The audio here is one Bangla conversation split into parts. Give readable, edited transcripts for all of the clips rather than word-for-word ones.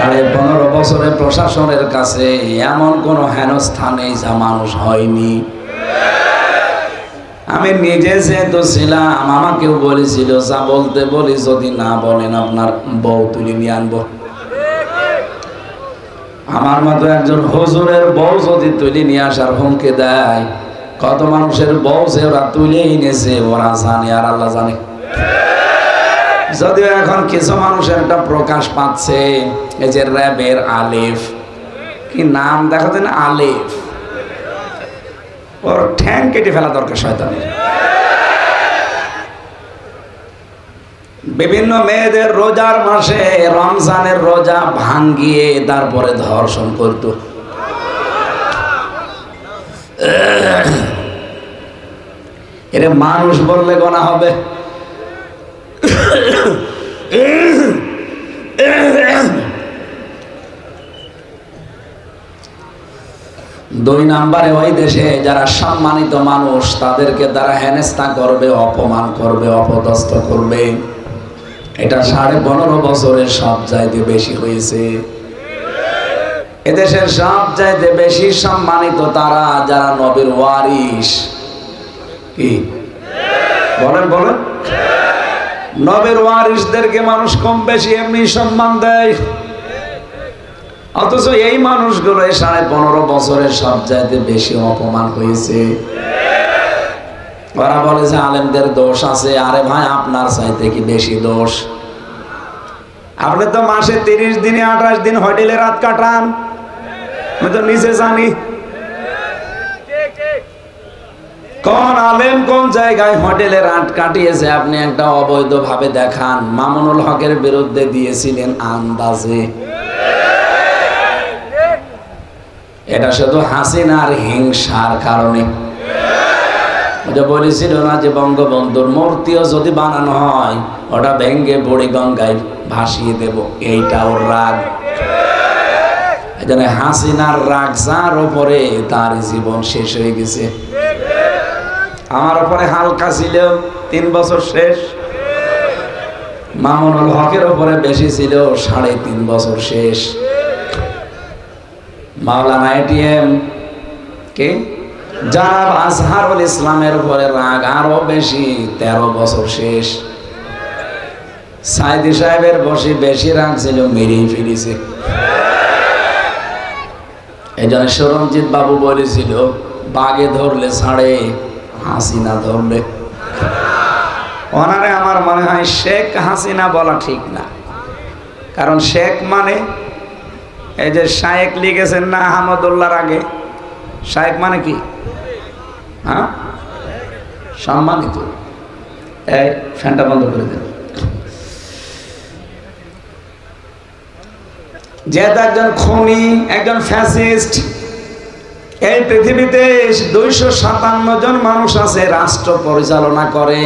15.5 বছরে প্রশাসনের কাছে এমন কোনো হেনস্থা নেই যা মানুষ হয়নি। আমি নিজে যেহেতু ছিলাম, আমাকেও বলেছিল যা বলতে বলি যদি না বলেন আপনার বউ তুলে নিয়ে আনবো। আমার মতো একজন হুজুরের বউ যদি তুলে নিয়ে আসার হুমকি দেয়, কত মানুষের বউ যে ওরা তুলে এনেছে ওরা জানে আর আল্লাহ জানে। যদিও এখন কিছু মানুষের একটা প্রকাশ পাচ্ছে, এই যে র্যাবের আলিফ, কি নাম দেখা যায় না, আলিফ, ওর ঠ্যাং কেটে ফেলা দরকার শয়তানের। বিভিন্ন মেয়েদের রোজার মাসে রমজানের রোজা ভাঙ্গিয়ে তারপরে ধর্ষণ করত। এর মানুষ বললে গোনা হবে। 2 নম্বরে ওই দেশে যারা সম্মানিত মানুষ তাদেরকে তারা হেনস্থা করবে, অপমান করবে, অপদস্থ করবে। এটা 15.5 বছরের সব চাইতে বেশি হয়েছে। এদেশের সব চাইতে বেশি সম্মানিত তারা যারা নবীর ওয়ারিস। কি বলেন বলেন? নবীর ওয়ারিসদেরকে মানুষ কম বেশি এমনি সম্মান দেয়, অথচ এই মানুষগুলো 15.5 বছরের সব চাইতে বেশি অপমান হয়েছে। ওরা বলে যে আলেমদের দোষ আছে। আরে ভাই, আপনার চাইতে কি বেশি দোষ? আপনি তো মাসে 30 দিনে 28 দিন হোটেলে রাত কাটান, আমি তো নিজে জানি। কোন আলেম কোন জায়গায় হোটেলে রাত কাটিয়েছে আপনি একটা অবৈধ ভাবে দেখান। মামুনুল হকের বিরুদ্ধে দিয়েছিলেন আন্দাজে। এটা শুধু হাসিনার হিংসার কারণে। ওটা বলেছিল না যে বঙ্গবন্ধুর মূর্তিও যদি বানানো হয় ওটা ভেঙ্গে বুড়িগঙ্গায় ভাসিয়ে দেব, এইটা ওর রাগ। এজন্য হাসিনার রাগ যার উপরে তার জীবন শেষ হয়ে গেছে। আমার উপরে হালকা ছিল, 3 বছর শেষ। মামুনুল হকের উপরে বেশি ছিল, 3.5 বছর শেষ। মাওলানা এটিএম কে জানাব আজহারুল ইসলামের উপরে রাগ আরো বেশি, 13 বছর শেষ। সাইদি সাহেবের বসে বেশি রাগ ছিল, মেরেই ফিরেছে। এই জন্য সরমজিৎ বাবু বলেছিল বাগে ধরলে ছাড়ে, হাসিনা ধরলে। ওনারে আমার মনে হয় শেখ হাসিনা বলা ঠিক না, কারণ শেখ মানে এই যে শায়েক লিখেছেন না আহমদুল্লাহর আগে, শায়েক মানে কি? হ্যাঁ, সম্মানিত। এই ফ্যানটা বন্ধ করে দেন। যেহেতু একজন খুনি, একজন ফ্যাসিস্ট, এই পৃথিবীতে 257 জন মানুষ আছে রাষ্ট্র পরিচালনা করে,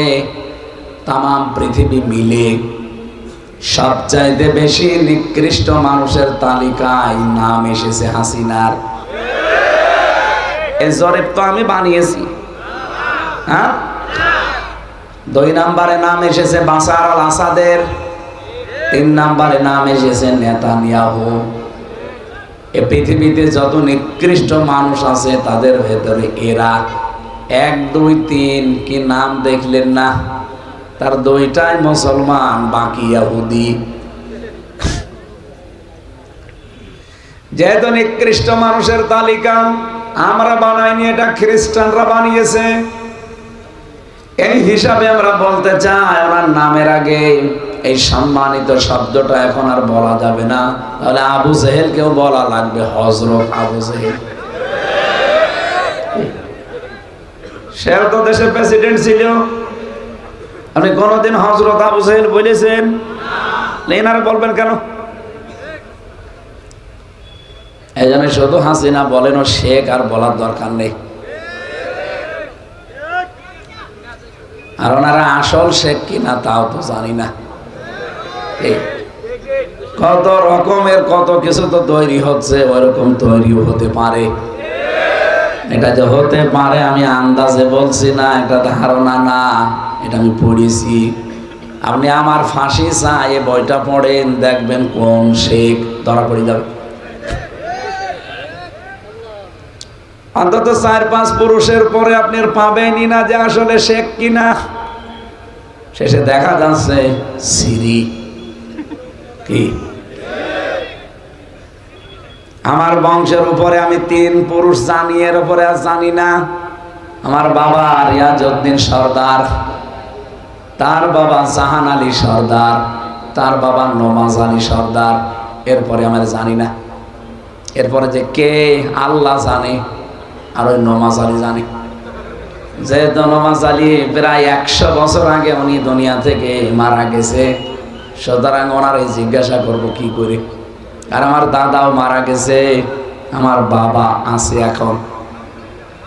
তাম পৃথিবী মিলে সবচাইতে বেশি নিকৃষ্ট মানুষের তালিকায় নাম এসেছে হাসিনার। এই জরিপ তো আমি বানিয়েছি। হ্যাঁ, 2 নম্বরে নাম এসেছে বাশার আল আসাদের, 3 নম্বরে নাম এসেছে নেতানিয়াহু। এই পৃথিবীতে যত নিকৃষ্ট মানুষ আছে তাদের ভেতরে এরা 1, 2, 3 কি নাম দেখলেন না? তার 2টাই মুসলমান, বাকি ইহুদি। যেহেতু নিকৃষ্ট মানুষের তালিকা আমরা বানাইনি, এটা খ্রিস্টানরা বানিয়েছে। এই হিসাবে আমরা বলতে চাই ওনার নামের আগে এই সম্মানিত শব্দটা এখন আর বলা যাবে না, তাহলে আবু জেহেল কেউ বলা লাগবে, হযরত আবু জেহেল। সেও তো দেশের প্রেসিডেন্ট ছিল। আপনি কোনদিন হযরত আবু জেহেল বলেছেন? এনারা বলবেন কেন? এই জন্য শুধু হাসিনা বলেন ও শেখ, আর বলার দরকার নেই। আর ওনারা আসল শেখ কিনা তাও তো জানি না। কত রকমের কত কিছু তো তৈরি হচ্ছে, ওইরকম তৈরিও হতে পারে। এটা যে হতে পারে আমি আন্দাজে বলছি না, এটা ধারণা না, এটা আমি পড়েছি। আপনি আমার ফাঁসি চাই এই বইটা পড়েন, দেখবেন কোন শেখ ধরা পড়ে যাবে। অন্তত 4-5 পুরুষের পরে আপনি পাবেনই না যে আসলে শেখ কিনা। শেষে দেখা যাচ্ছে সিরি কি। আমার বংশের উপরে আমি 3 পুরুষ জানি, এর উপরে আর জানি না। আমার বাবা রিয়াজউদ্দিন সর্দার, তার বাবা জাহান আলী সর্দার, তার বাবা নমাজ আলী সর্দার, এরপরে আমরা জানি না। এরপরে যে কে আল্লাহ জানে, আর ওই নমাজ আলী জানে। যেহেতু নমাজ আলী প্রায় 100 বছর আগে উনি দুনিয়া থেকে মারা গেছে, সুতরাং ওনার জিজ্ঞাসা করব কি করে। আর আমার দাদাও মারা গেছে, আমার বাবা আছে এখন।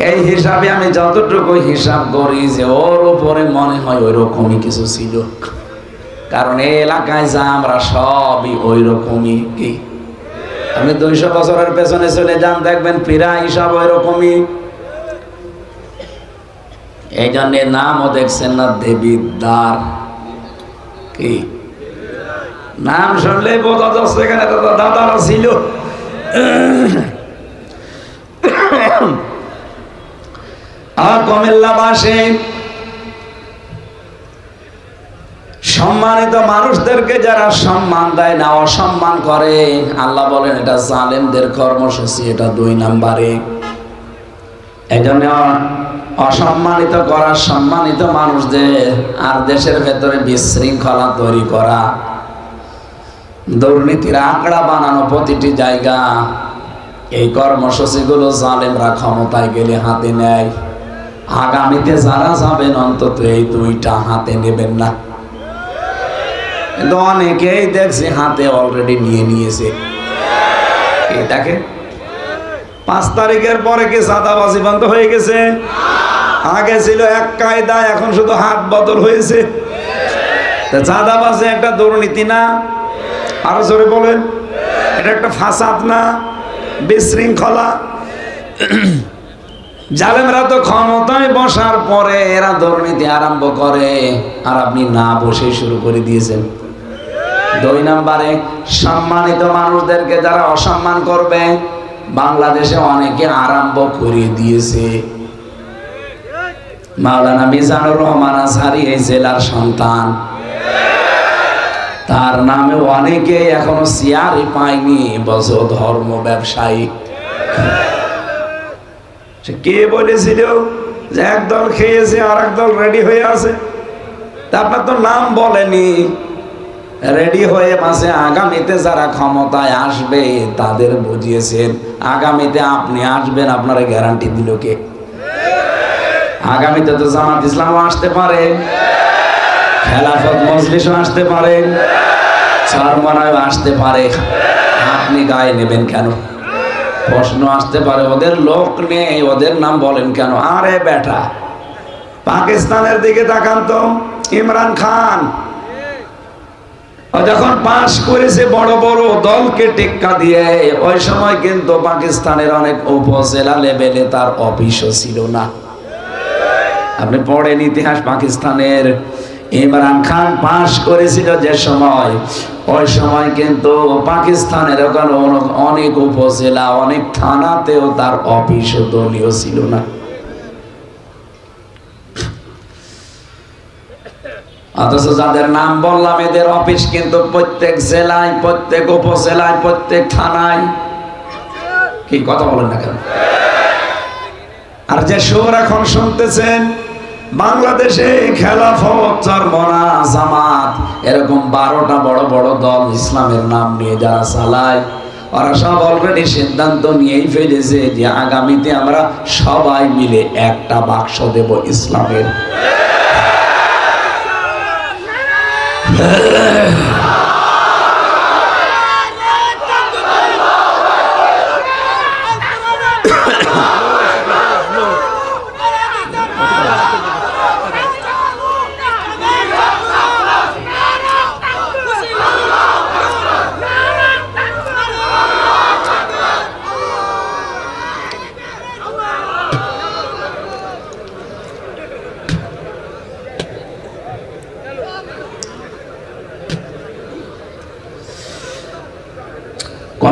এই হিসাবে আমি যতটুকু হিসাব করি যে ওর উপরে মনে হয় ওই রকমই কিছু ছিল, কারণ এই এলাকায় যা আমরা সবই ওই রকমই। কি আপনি 200 বছরের পেছনে চলে যান, দেখবেন প্রায় হিসাব ওই রকমই। এই জন্য নামও দেখছেন না দেবিদ্বার। কি নাম শুনলে বোঝা যাচ্ছে এখানে দাদারা ছিল। আর কুমিল্লাবাসী সম্মানিত মানুষদেরকে যারা সম্মান দেয় না, অসম্মান করে, আল্লাহ বলেন এটা জালেমদের কর্মসূচি, এটা 2 নম্বরে। এই জন্য অসম্মানিত করা সম্মানিত মানুষদের, আর দেশের ভেতরে বিশৃঙ্খলা তৈরি করা, দুর্নীতির আঁকড়া বানানো প্রতিটি জায়গা, এই কর্মসূচিগুলো জালেমরা ক্ষমতায় গেলে হাতে নেয়। আগামীতে যারা যাবেন অন্তত এই 2টা হাতে নেবেন না। কিন্তু অনেকেই দেখছি হাতে অলরেডি নিয়ে নিয়েছে। এটাকে 5 তারিখের পরে কি চাঁদাবাজি বন্ধ হয়ে গেছে? আগে ছিল এক কায়দা, এখন শুধু হাত বদল হয়েছে। চাঁদাবাজি একটা দুর্নীতি না? আরো জোরে বলেন, এটা একটা ফাসাদ না, বিশৃঙ্খলা? জালেমরা তো ক্ষমতায় বসার পরে এরা দুর্নীতি আরম্ভ করে, আর আপনি না বসে শুরু করে দিয়েছেন। 2 নম্বরে সম্মানিত মানুষদেরকে যারা অসম্মান করবে, বাংলাদেশে অনেকে আরম্ভ করে দিয়েছে। মাওলানা মিজানুর রহমান আজহারি এই জেলার সন্তান, তার নামে অনেকে এখনো চেয়ারই পায়নি, বলছে ধর্ম ব্যবসায়ী। কে বলেছিল যে একদল খেয়েছে আর একদল রেডি হয়ে আছে? আপনার তো নাম বলেনি, রেডি হয়ে মাসে আগামীতে যারা ক্ষমতায় আসবে তাদের বুঝিয়েছেন। আগামীতে আপনি আসবেন, আপনারা গ্যারান্টি দিল কে? আগামীতে তো জামাত ইসলামও আসতে পারে, খেলাফত মজলিসও আসতে পারে, চরমনায়ও আসতে পারে। আপনি গায়ে নেবেন কেন? প্রশ্ন আসতে পারে, ওদের লোক নেই, ওদের নাম বলেন কেন? আরে বেটা, পাকিস্তানের দিকে তাকান তো, ইমরান খান যখন পাশ করেছে বড় বড় দলকে টেক্কা দিয়ে, ওই সময় কিন্তু পাকিস্তানের অনেক উপজেলা লেভেলে তার অফিসও ছিল না। আপনি পড়েন ইতিহাস পাকিস্তানের। ইমরান খান পাশ করেছিল যে সময়, ওই সময় কিন্তু পাকিস্তানের ওখানে অনেক উপজেলা, অনেক থানাতেও তার অফিস দলীয় ছিল না। অথচ যাদের নাম বললাম এদের অফিস কিন্তু প্রত্যেক জেলায়, প্রত্যেক উপজেলায়, প্রত্যেক থানায়। কি কথা বলেন না কেন? আর যে সুর এখন শুনতেছেন, বাংলাদেশে খেলাফত, চরমনা, জামাত, এরকম 12টা বড় বড় দল ইসলামের নাম নিয়ে যারা চালায়, ওরা সব অলরেডি সিদ্ধান্ত নিয়েই ফেলেছে যে আগামীতে আমরা সবাই মিলে একটা বাক্স দেব ইসলামের।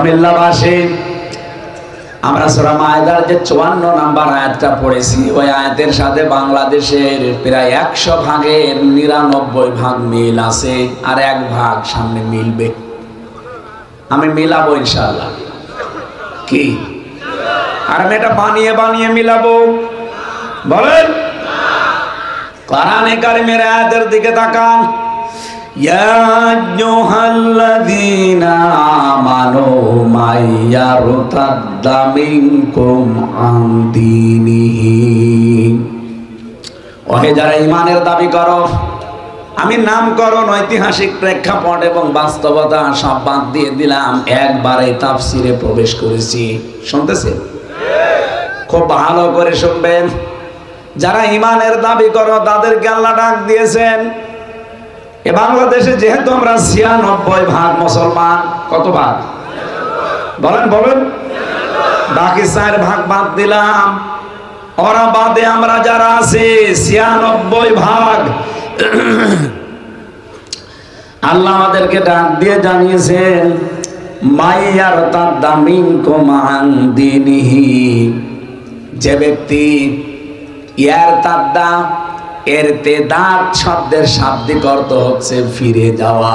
কুমিল্লাবাসী, আমরা সূরা মায়েদার যে 54 নম্বর আয়াতটা পড়েছি, ওই আয়াতের সাথে বাংলাদেশের প্রায় 100 ভাগের 99 ভাগ মিল আছে, আর 1 ভাগ সামনে মিলবে। আমি মিলাবো ইনশাআল্লাহ। কি? আর আমি এটা বানিয়ে বানিয়ে মিলাবো? বলেন। কোরআনে কারিমের আয়াতের দিকে তাকান। ইয়া আইয়ুহাল্লাযীনা আমানু মাইয়ারতাদ্দা মিনকুম আন দীনিহি, ওহে যারা ঈমানের দাবি করো, আমি নামকরণ, ঐতিহাসিক প্রেক্ষাপট এবং বাস্তবতা সব বাদ দিয়ে দিলাম, একবারে তাফসিরে প্রবেশ করেছি। শুনতেছেন? খুব ভালো করে শুনবেন। যারা ঈমানের দাবি করো তাদেরকে আল্লাহ ডাক দিয়েছেন। এ বাংলাদেশে যেহেতু আমরা 96 ভাগ মুসলমান, কত ভাগ? বলেন বলেন। বাকি 4 ভাগ বাদ দিলাম, ওরা বাদে আমরা যারা আছি 96 ভাগ। আল্লাহ আমাদেরকে ডাক দিয়ে জানিয়েছেন, মাইয়ারতাদ্দা মিনকুম আন দীনিহি, যে ব্যক্তি, ইয়ারতাদ্দা এর তেদাত শব্দের শাব্দিক অর্থ হচ্ছে ফিরে যাওয়া,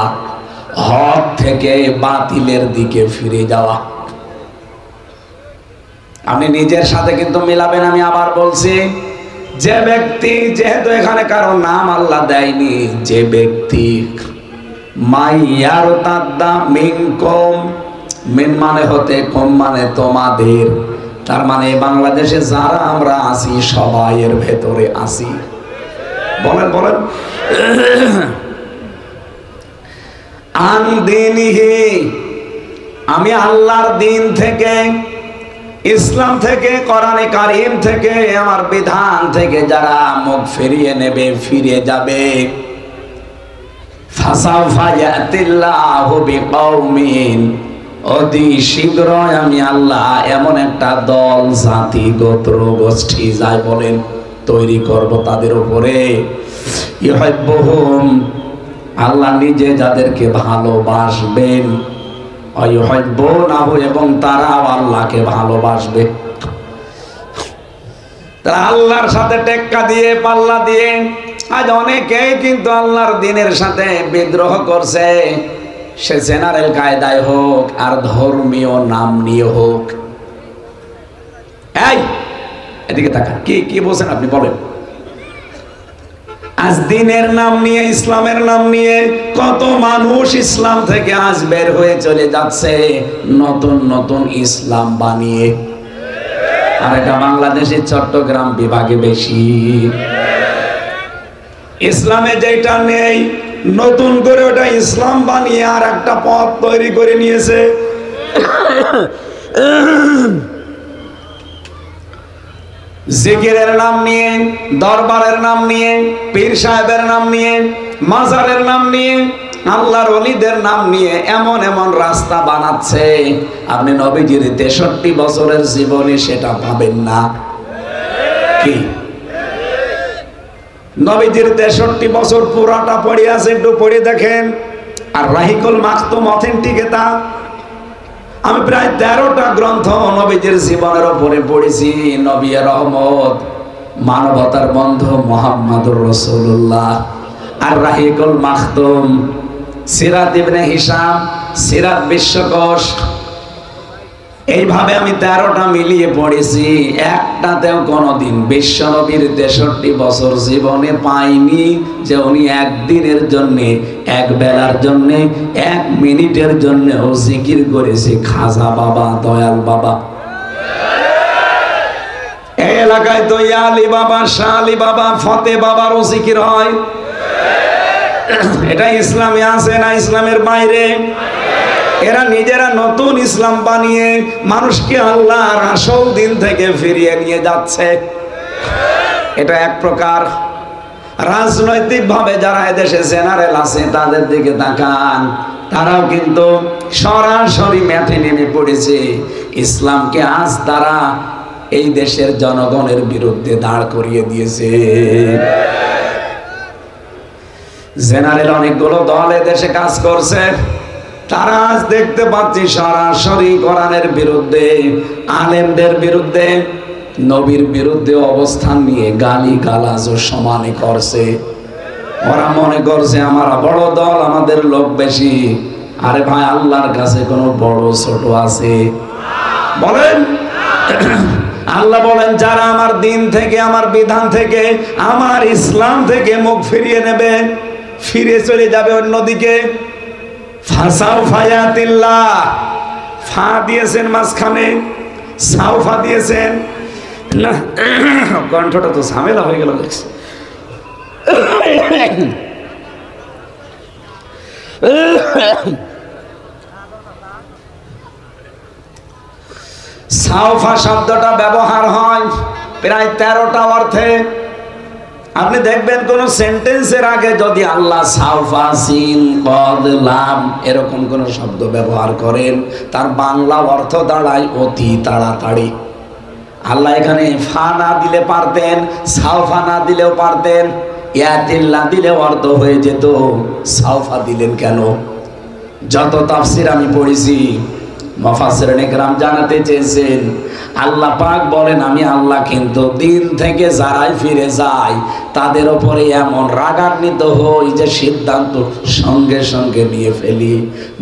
হক থেকে বাতিলের দিকে ফিরে যাওয়া। আপনি নিজের সাথে কিন্তু মিলাবেন। আমি আবার বলছি, যে ব্যক্তি, যেহেতু এখানে কারো নাম আল্লাহ দেয়নি, যে ব্যক্তি মাইয়ারতাদ্দা মিনকুম, মিন মানে হতে, কুম মানে তোমাদের, তার মানে বাংলাদেশে যারা আমরা আছি সবাই এর ভেতরে আছি। বলেন বলেন। আন দীনিহি, আমি আল্লাহর দিন থেকে, ইসলাম থেকে, কোরআনে কারীম থেকে, আমার বিধান থেকে যারা মুখ ফিরিয়ে নেবে, ফিরে যাবে, ফাসাউফা ইয়াতিল্লাহু বিকওমিন, অতি শীঘ্রই আমি আল্লাহ এমন একটা দল, জাতি, গোত্র, গোষ্ঠী, যাই বলেন, তৈরি করব তাদের উপরে। ইউহিব্বুহুম, আল্লাহ নিজে যাদেরকে ভালোবাসবেন, ওয়াইউহিব্বুনাহু, এবং তারাও আল্লাহকে ভালোবাসবে। তারা আল্লাহর সাথে টেক্কা দিয়ে, পাল্লা দিয়ে, আজ অনেকেই কিন্তু আল্লাহর দ্বীনের সাথে বিদ্রোহ করছে, সে জেনারেল কায়দায় হোক আর ধর্মীয় নাম নিয়ে হোক। এই এদিকে তাকান, কি কি বলছেন আপনি? বলেন। আজ দ্বীনের নাম নিয়ে, ইসলামের নাম নিয়ে কত মানুষ ইসলাম থেকে আজ বের হয়ে চলে যাচ্ছে নতুন নতুন ইসলাম বানিয়ে। আর এটা বাংলাদেশের চট্টগ্রাম বিভাগে বেশি। ইসলামে যেটা নেই, নতুন করে ওটা ইসলাম বানিয়ে আর একটা পথ তৈরি করে নিয়েছে। জিকিরের নাম নিয়ে, দরবারের নাম নিয়ে, পীর সাহেবের নাম নিয়ে, মাজারের নাম নিয়ে, আল্লাহর ওলিদের নাম নিয়ে এমন এমন রাস্তা বানাচ্ছে, আপনি নবীজির 63 বছরের জীবনে সেটা পাবেন না। কি? নবীজির 63 বছর পুরাটা পড়ে আছে, একটু পড়ে দেখেন। আর রাহিকুল মাকতুম অথেন্টিক, এটা আমি প্রায় 13টা গ্রন্থ নবীজির জীবনের উপরে পড়েছি। নবী রহমত, মানবতার বন্ধু মুহাম্মদুর রাসূলুল্লাহ, আর রাহিকুল মাকতুম, সিরাত ইবনে হিশাম, সিরাত বিশ্বকোষ, এইভাবে আমি 13টা মিলিয়ে পড়েছি। একটাতেও কোনোদিন বিশ্বনবীর 63 বছর জীবনে পাইনি যে উনি একদিনের জন্যে, এক বেলার জন্যে, 1 মিনিটের জন্য ও জিকির করেছে খাজা বাবা, দয়াল বাবা। এই এলাকায় তো ইয়া আলী বাবা, শাহ আলী বাবা, ফতে বাবারও জিকির হয়। এটা ইসলামে আছে না ইসলামের বাইরে? এরা নিজেরা নতুন ইসলাম বানিয়ে মানুষকে আল্লাহর আসল দিন থেকে ফিরিয়ে নিয়ে যাচ্ছে। এটা এক প্রকার। রাজনৈতিক ভাবে যারা এদেশে জেনারেল আছে তাদের দিকে তাকান, তারাও কিন্তু সরাসরি মাঠে নেমে পড়েছে। ইসলামকে আজ তারা এই দেশের জনগণের বিরুদ্ধে দাঁড় করিয়ে দিয়েছে। জেনারেল অনেকগুলো দল এদেশে কাজ করছে, তারা আজ দেখতে পাচ্ছি সরাসরি কোরআনের বিরুদ্ধে, আলেমদের বিরুদ্ধে, নবীর বিরুদ্ধে অবস্থান নিয়ে গালি গালাজ সমানে করছে। ওরা মনে করছে আমরা বড় দল, আমাদের লোক বেশি। আরে ভাই, আল্লাহর কাছে কোনো বড় ছোট আছে? বলেন। আল্লাহ বলেন, যারা আমার দিন থেকে, আমার বিধান থেকে, আমার ইসলাম থেকে মুখ ফিরিয়ে নেবে, ফিরে চলে যাবে অন্যদিকে, ফাসাউফা ইয়াতিল্লাহ, ফা দিয়েছেন মাঝখানে, সাউফা দিয়েছেন না। কণ্ঠটা তো ঝামেলা হয়ে গেল দেখছি। সাউফা শব্দটা ব্যবহার হয় প্রায় 13টা অর্থে। আপনি দেখবেন কোন সেন্টেন্সের আগে যদি আল্লাহ সাউফা, সিন, কদ, লাম এরকম কোন শব্দ ব্যবহার করেন, তার বাংলা অর্থ দাঁড়ায় অতি তাড়াতাড়ি। আল্লাহ এখানে ফা না দিলে পারতেন, সাউফা না দিলেও পারতেন, ইয়াতিল্লাহ দিলে অর্থ হয়ে যেত, সাউফা দিলেন কেন? যত তাফসির আমি পড়েছি, মুফাসসিরিনে কেরাম জানাতে চেয়েছেন, আল্লাহ পাক বলেন, আমি আল্লাহ কিন্তু দিন থেকে যারাই ফিরে যায় তাদের উপরে এমন রাগান্বিত হই যে সিদ্ধান্ত সঙ্গে সঙ্গে নিয়ে ফেলি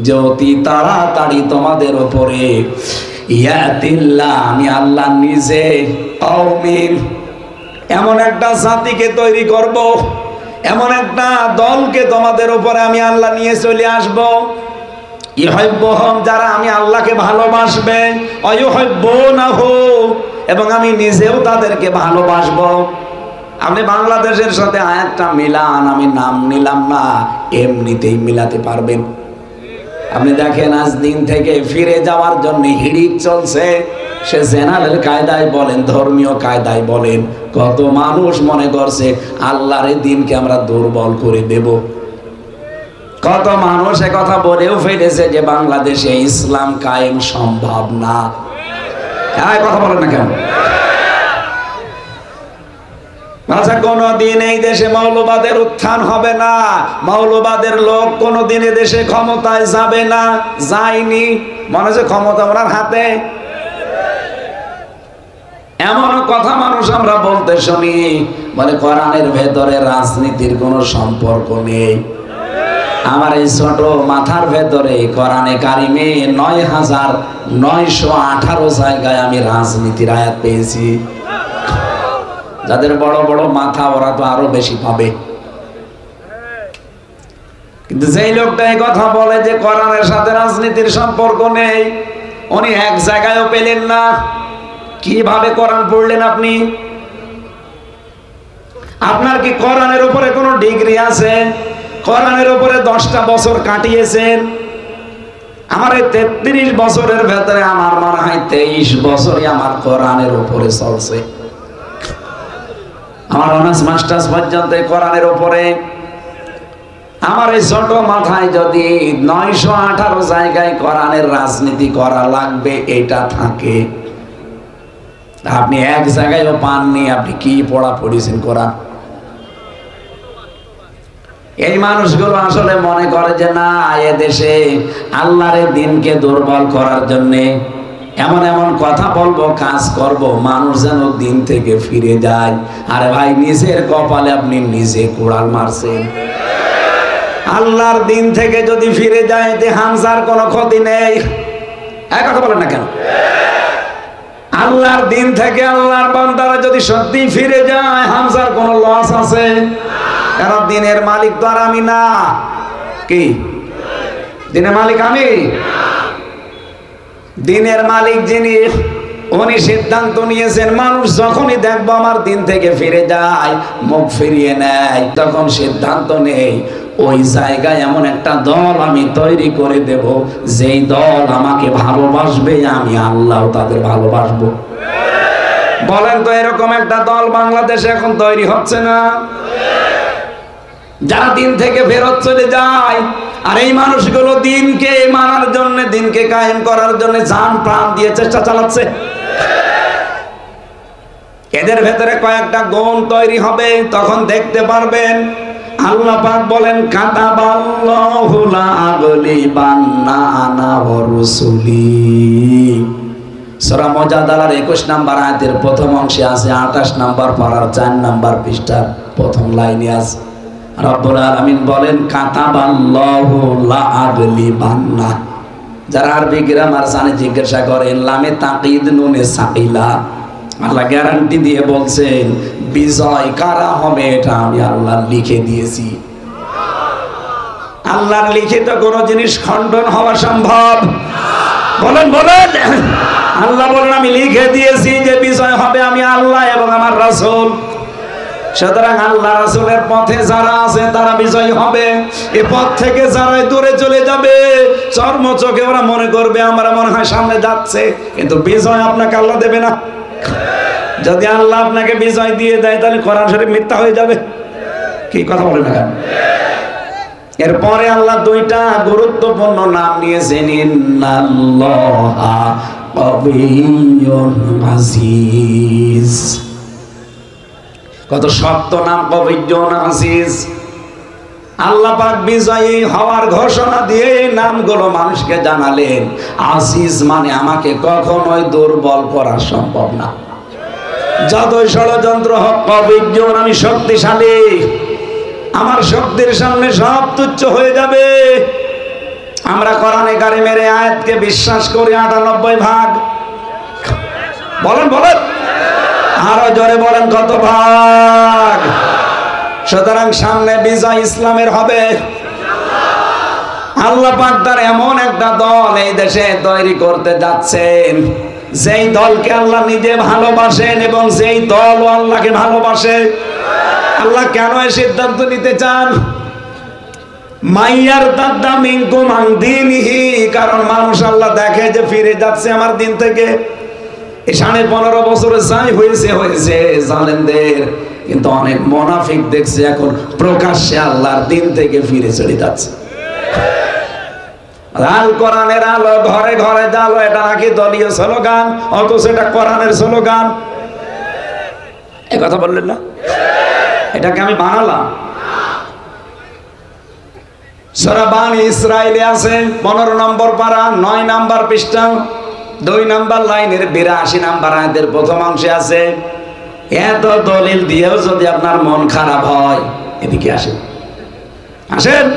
যে অতি তাড়াতাড়ি তোমাদের উপরে ইয়াতিল্লাহ, আমি আল্লাহ নিজে কওমিন, এমন একটা জাতিকে তৈরি করব, এমন একটা দলকে তোমাদের উপরে আমি আল্লাহ নিয়ে চলে আসব, ইউহিব্বুহুম, যারা আমি আল্লাহকে ভালোবাসবে, ওয়ায়ুহিব্বুনাহু, এবং আমি নিজেও তাদেরকে ভালোবাসবো। আপনি বাংলাদেশের সাথে আয়াতটা মিলান, আমি নাম নিলাম না, এমনিতেই মিলাতে পারবেন। আপনি দেখেন, আজ দিন থেকে ফিরে যাওয়ার জন্য হিড়িক চলছে। সে জেনারেল কায়দায় বলেন, ধর্মীয় কায়দায় বলেন, কত মানুষ মনে করছে আল্লাহর এই দিনকে আমরা দুর্বল করে দেব। কত মানুষ কথা বলেও ফেলেছে যে বাংলাদেশে ইসলাম কায়েম সম্ভব না। কথা বলেন না কেন? আচ্ছা, কোনদিন এই দেশে মৌলবাদের উত্থান হবে না, মৌলবাদের লোক কোনদিন এ দেশে ক্ষমতায় যাবে না, যায়নি। মনে হচ্ছে ক্ষমতা ওনার হাতে, এমন কথা মানুষ আমরা বলতে শুনি। বলে কোরআনের ভেতরে রাজনীতির কোনো সম্পর্ক নেই। আমার এই ছোট মাথার ভেতরে কোরআনে কারিমে ৯,৯১৮ জায়গায় আমি রাজনীতির আয়াত পেয়েছি। যাদের বড় বড় মাথা ওরা তো আরো বেশি পাবে। কিন্তু যেই লোকটা এই কথা বলে যে কোরআনের সাথে রাজনীতির সম্পর্ক নেই, উনি এক জায়গায়ও পেলেন না। কিভাবে কোরআন পড়লেন আপনি? আপনার কি কোরআনের উপরে কোনো ডিগ্রি আছে? কোরআনের উপরে 10টা বছর কাটিয়েছেন? আমার এই 33 বছরের ভেতরে আমার মনে হয় 23 বছরই আমার কোরআনের উপরে চলছে। আমার অনার্স মাস্টার্স পর্যন্ত কোরআনের উপরে। আমার এই ছোট মাথায় যদি 918 জায়গায় কোরআনের রাজনীতি করা লাগবে এটা থাকে, আপনি এক জায়গায়ও পাননি। আপনি কি পড়া পড়েছেন কোরআন? এই মানুষগুলো আসলে মনে করে যে না, এ দেশে আল্লাহর দিনকে দুর্বল করার জন্য এমন এমন কথা বলবো, কাজ করব, মানুষ যেন দিন থেকে ফিরে যায়। আরে ভাই, নিজের কপালে আপনি নিজে কুড়াল মারছেন। আল্লাহর দিন থেকে যদি ফিরে যায় তে হামজার কোনো ক্ষতি নেই। এক কথা বলেন না কেন? আল্লাহর দিন থেকে আল্লাহর বান্দারা যদি সত্যি ফিরে যায়, হামজার কোনো লস আছে? কারণ দিনের মালিক তো আর আমি না। কি দিনের মালিক? আমি। দিনের মালিক যিনি, উনি সিদ্ধান্ত নিয়েছেন মানুষ যখনই দেখবো আমার দিন থেকে ফিরে যায়, মুখ ফিরিয়ে নেয়, তখন সিদ্ধান্ত নেই ওই জায়গায় এমন একটা দল আমি তৈরি করে দেব, যেই দল আমাকে ভালোবাসবে, আমি আল্লাহ তাদের ভালোবাসবো। বলেন তো, এরকম একটা দল বাংলাদেশে এখন তৈরি হচ্ছে না? যারা দিন থেকে ফেরত চলে যায়, আর এই মানুষগুলো দিনকে মানার জন্য, দিনকে কায়েম করার জন্য জান প্রাণ দিয়ে চেষ্টা চালাচ্ছে। এদের ভেতরে কয়েকটা গুণ তৈরি হবে, তখন দেখতে পারবেন আল্লাহ পাক বলেন কাতাবাল্লাহু লা আগলিবান্না আনা ওয়া রুসুলি। সূরা মুজাদালার 21 নম্বর আয়াতের প্রথম অংশে আছে, 28 নম্বর পারার 4 নম্বর পৃষ্ঠার প্রথম লাইনে আছে। রব্বুল আলামিন বলেন কাতাবাল্লাহু লা আগলিবান্না। যারা আরবি গ্রামার জানে জিজ্ঞাসা করেন, লামে তাকিদ নুনে সাকিলা, আল্লাহ গ্যারান্টি দিয়ে বলছেন বিজয় কারা হবে এটা আমি আল্লাহ লিখে দিয়েছি। আল্লাহর লিখিত কোন জিনিস খণ্ডন হওয়া সম্ভব? বলেন বলেন। আল্লাহ বলেন আমি লিখে দিয়েছি যে বিজয় হবে আমি আল্লাহ এবং আমার রাসূল। সুতরাং আল্লাহ রাসূলের পথে যারা আছে তারা বিজয়ী হবে। এ পথ থেকে যারা দূরে চলে যাবে, চর্ম চোখে ওরা মনে করবে আমরা মনে হয় সামনে যাচ্ছে, কিন্তু বিজয় আপনাকে আল্লাহ দেবে না। যদি আল্লাহ আপনাকে বিজয় দিয়ে দেয় তাহলে কোরআন শরীফ মিথ্যা হয়ে যাবে। কি কথা বলে না কেন? এরপরে আল্লাহ দুইটা গুরুত্বপূর্ণ নাম নিয়েছেন, ইন্নাল্লাহা কবিয়্যুন আজিজ। কত শক্ত নাম, কবিয়্যুন আজিজ। আল্লাহ পাক বিজয়ী হওয়ার ঘোষণা দিয়ে এই নামগুলো মানুষকে জানালেন। আজিজ মানে আমাকে কখনোই দুর্বল করা সম্ভব না, যতই ষড়যন্ত্র হোক। কবিয়্যুন আমি শক্তিশালী, আমার শক্তির সামনে সব তুচ্ছ হয়ে যাবে। আমরা কোরআনে কারিমের আয়াতকে বিশ্বাস করি 98 ভাগ। বলেন বলেন, আরো জোরে বলেন কত ভাগ? সুতরাং সামনে বিজয় ইসলামের হবে। আল্লাহ পাক তার এমন একটা দল এই দেশে তৈরি করতে যাচ্ছেন, যেই দলকে আল্লাহ নিজে ভালোবাসেন এবং যেই দল আল্লাহকে ভালোবাসে। আল্লাহ কেন এই সিদ্ধান্ত নিতে চান? মাইয়ার দাদা মিনকুম আন দীনিহি, কারণ মানুষ আল্লাহ দেখে যে ফিরে যাচ্ছে আমার দিন থেকে। এই 15.5 বছরে যাই হয়েছে হয়েছে জালেমদের, কিন্তু অনেক মুনাফিক দেখছে এখন প্রকাশ্যে আল্লাহর দিন থেকে ফিরে চলে যাচ্ছে। আল কোরআনের আলো ঘরে ঘরে জালো, এটা নাকি দলীয় স্লোগান, অথচ এটা কোরআনের স্লোগান। এই কথা বললেন না? এটাকে আমি বানালাম। সূরা বানী ইসরাঈলে আছে 15 নম্বর পারা 9 নম্বর পৃষ্ঠা 2 নম্বর লাইনের 82 নম্বর আয়াতের প্রথম অংশে আছে। এত দলিল দিয়েও যদি আপনার মন খারাপ হয়, এদিকে আসেন, আসেন।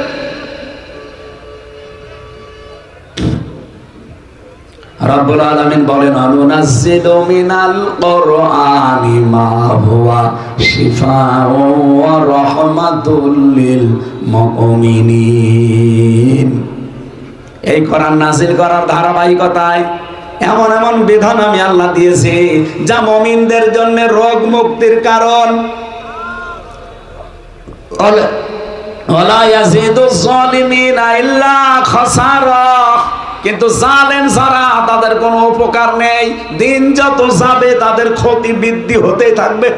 রব্বুল আলামিন বলেন আনুনাজ্জিলু মিনাল কুরআনি মা হুয়া শিফাউ ওয়া রাহমাতুল লিল মুমিনিন। এই কোরআন নাযিল করার ধারাবাহিকতায় এমন এমন বিধান আমি আল্লাহ দিয়েছি যা মুমিনদের জন্য রোগ মুক্তির কারণ। ওয়ালা ইয়াজিদুজ জালিমিনা ইল্লা খাসারা। কিন্তু জালেম যারা, তাদের কোনো উপকার নেই। দিন যত যাবে তাদের ক্ষতি বৃদ্ধি হতেই থাকবে।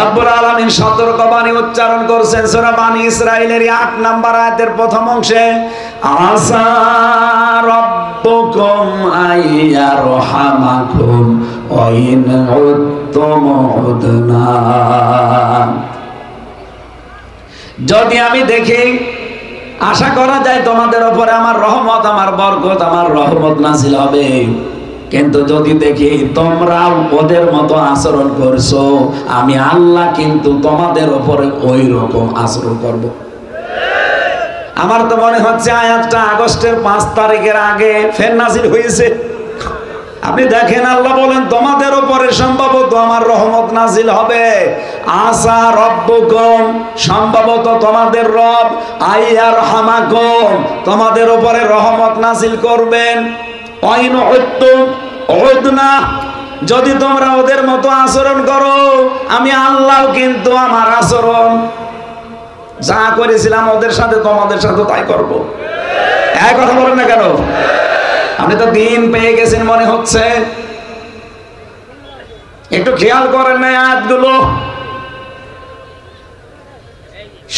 রব্বুল আলামিন সতর্কবাণী উচ্চারণ করছেন সূরা বানী ইসরাঈলের 8 নম্বর আয়াতের প্রথম অংশে, আসা রাব্বুকুম আইয়ারহামাকুম ওয়া ইন উদ্তুম উদনা। যদি আমি দেখি, আশা করা যায় তোমাদের উপরে আমার রহমত, আমার বরকত, আমার রহমত নাযিল হবে। কিন্তু যদি দেখি তোমরা ওদের মতো আচরণ করছো, আমি আল্লাহ কিন্তু তোমাদের উপরে ওই রকম আচরণ করব। আমার তো মনে হচ্ছে আয়াতটা আগস্টের 5 তারিখের আগে ফের নাযিল হয়েছে। আপনি দেখেন, আল্লাহ বলেন তোমাদের উপরে সম্ভবত আমার রহমত নাযিল হবে। আসা রব্বুকুম, সম্ভবত তোমাদের রব, আইয়ারহামাকুম, তোমাদের উপরে রহমত নাযিল করবেন। ওয়াইন উদ্তুম উদনা, যদি তোমরা ওদের মতো আচরণ করো, আমি আল্লাহ কিন্তু আমার আচরণ যা করেছিলাম ওদের সাথে তোমাদের সাথে তাই করব। এক কথা বলেন না কেন? আপনি তো দিন পেয়ে গেছেন মনে হচ্ছে, একটু খেয়াল করেন না আয়াতগুলো।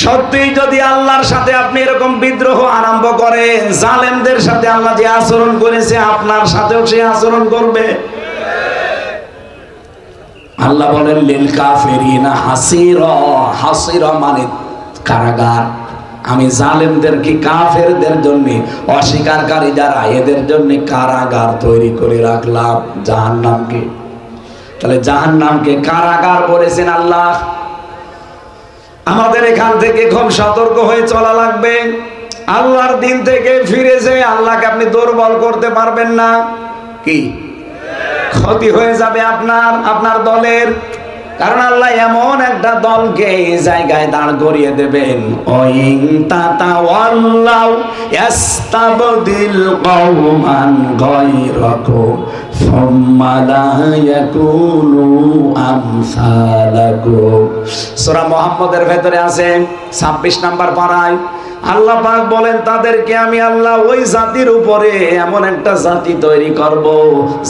সত্যি যদি আল্লাহর সাথে আপনি এরকম বিদ্রোহ আরম্ভ করেন, জালেমদের সাথে আল্লাহ যে আচরণ করেছে আপনার সাথেও সে আচরণ করবে। আল্লাহ বলেন লিল কাফিরিনা হাসিরা, হাসিরা মানে কারাগার। আমি জালেমদেরকে, কাফেরদের জন্য, অস্বীকারী যারা, এদের জন্য কারাগার তৈরি করে রাখলাম, জাহান্নামকে। তাহলে জাহান্নামকে কারাগার বলেছেন আল্লাহ। আমাদের এখান থেকে খুব সতর্ক হয়ে চলা লাগবে। আল্লাহর দিন থেকে ফিরেছে, আল্লাহকে আপনি দুর্বল করতে পারবেন না। কি ক্ষতি হয়ে যাবে আপনার দলের। কারণ আল্লাহ এমন একটা দলকে এই জায়গায় দাঁড় করিয়ে দেবেন, ওয়াইন তাতাওয়াল্লাউ ইস্তাবদিল কওমান গায়রাকুম সুম্মা লা ইয়াকুনু আমসালাকুম। সূরা মুহাম্মদের ভেতরে আছে 26 নম্বর পারায় আল্লাহ পাক বলেন, তাদেরকে আমি আল্লাহ ওই জাতির উপরে এমন একটা জাতি তৈরি করব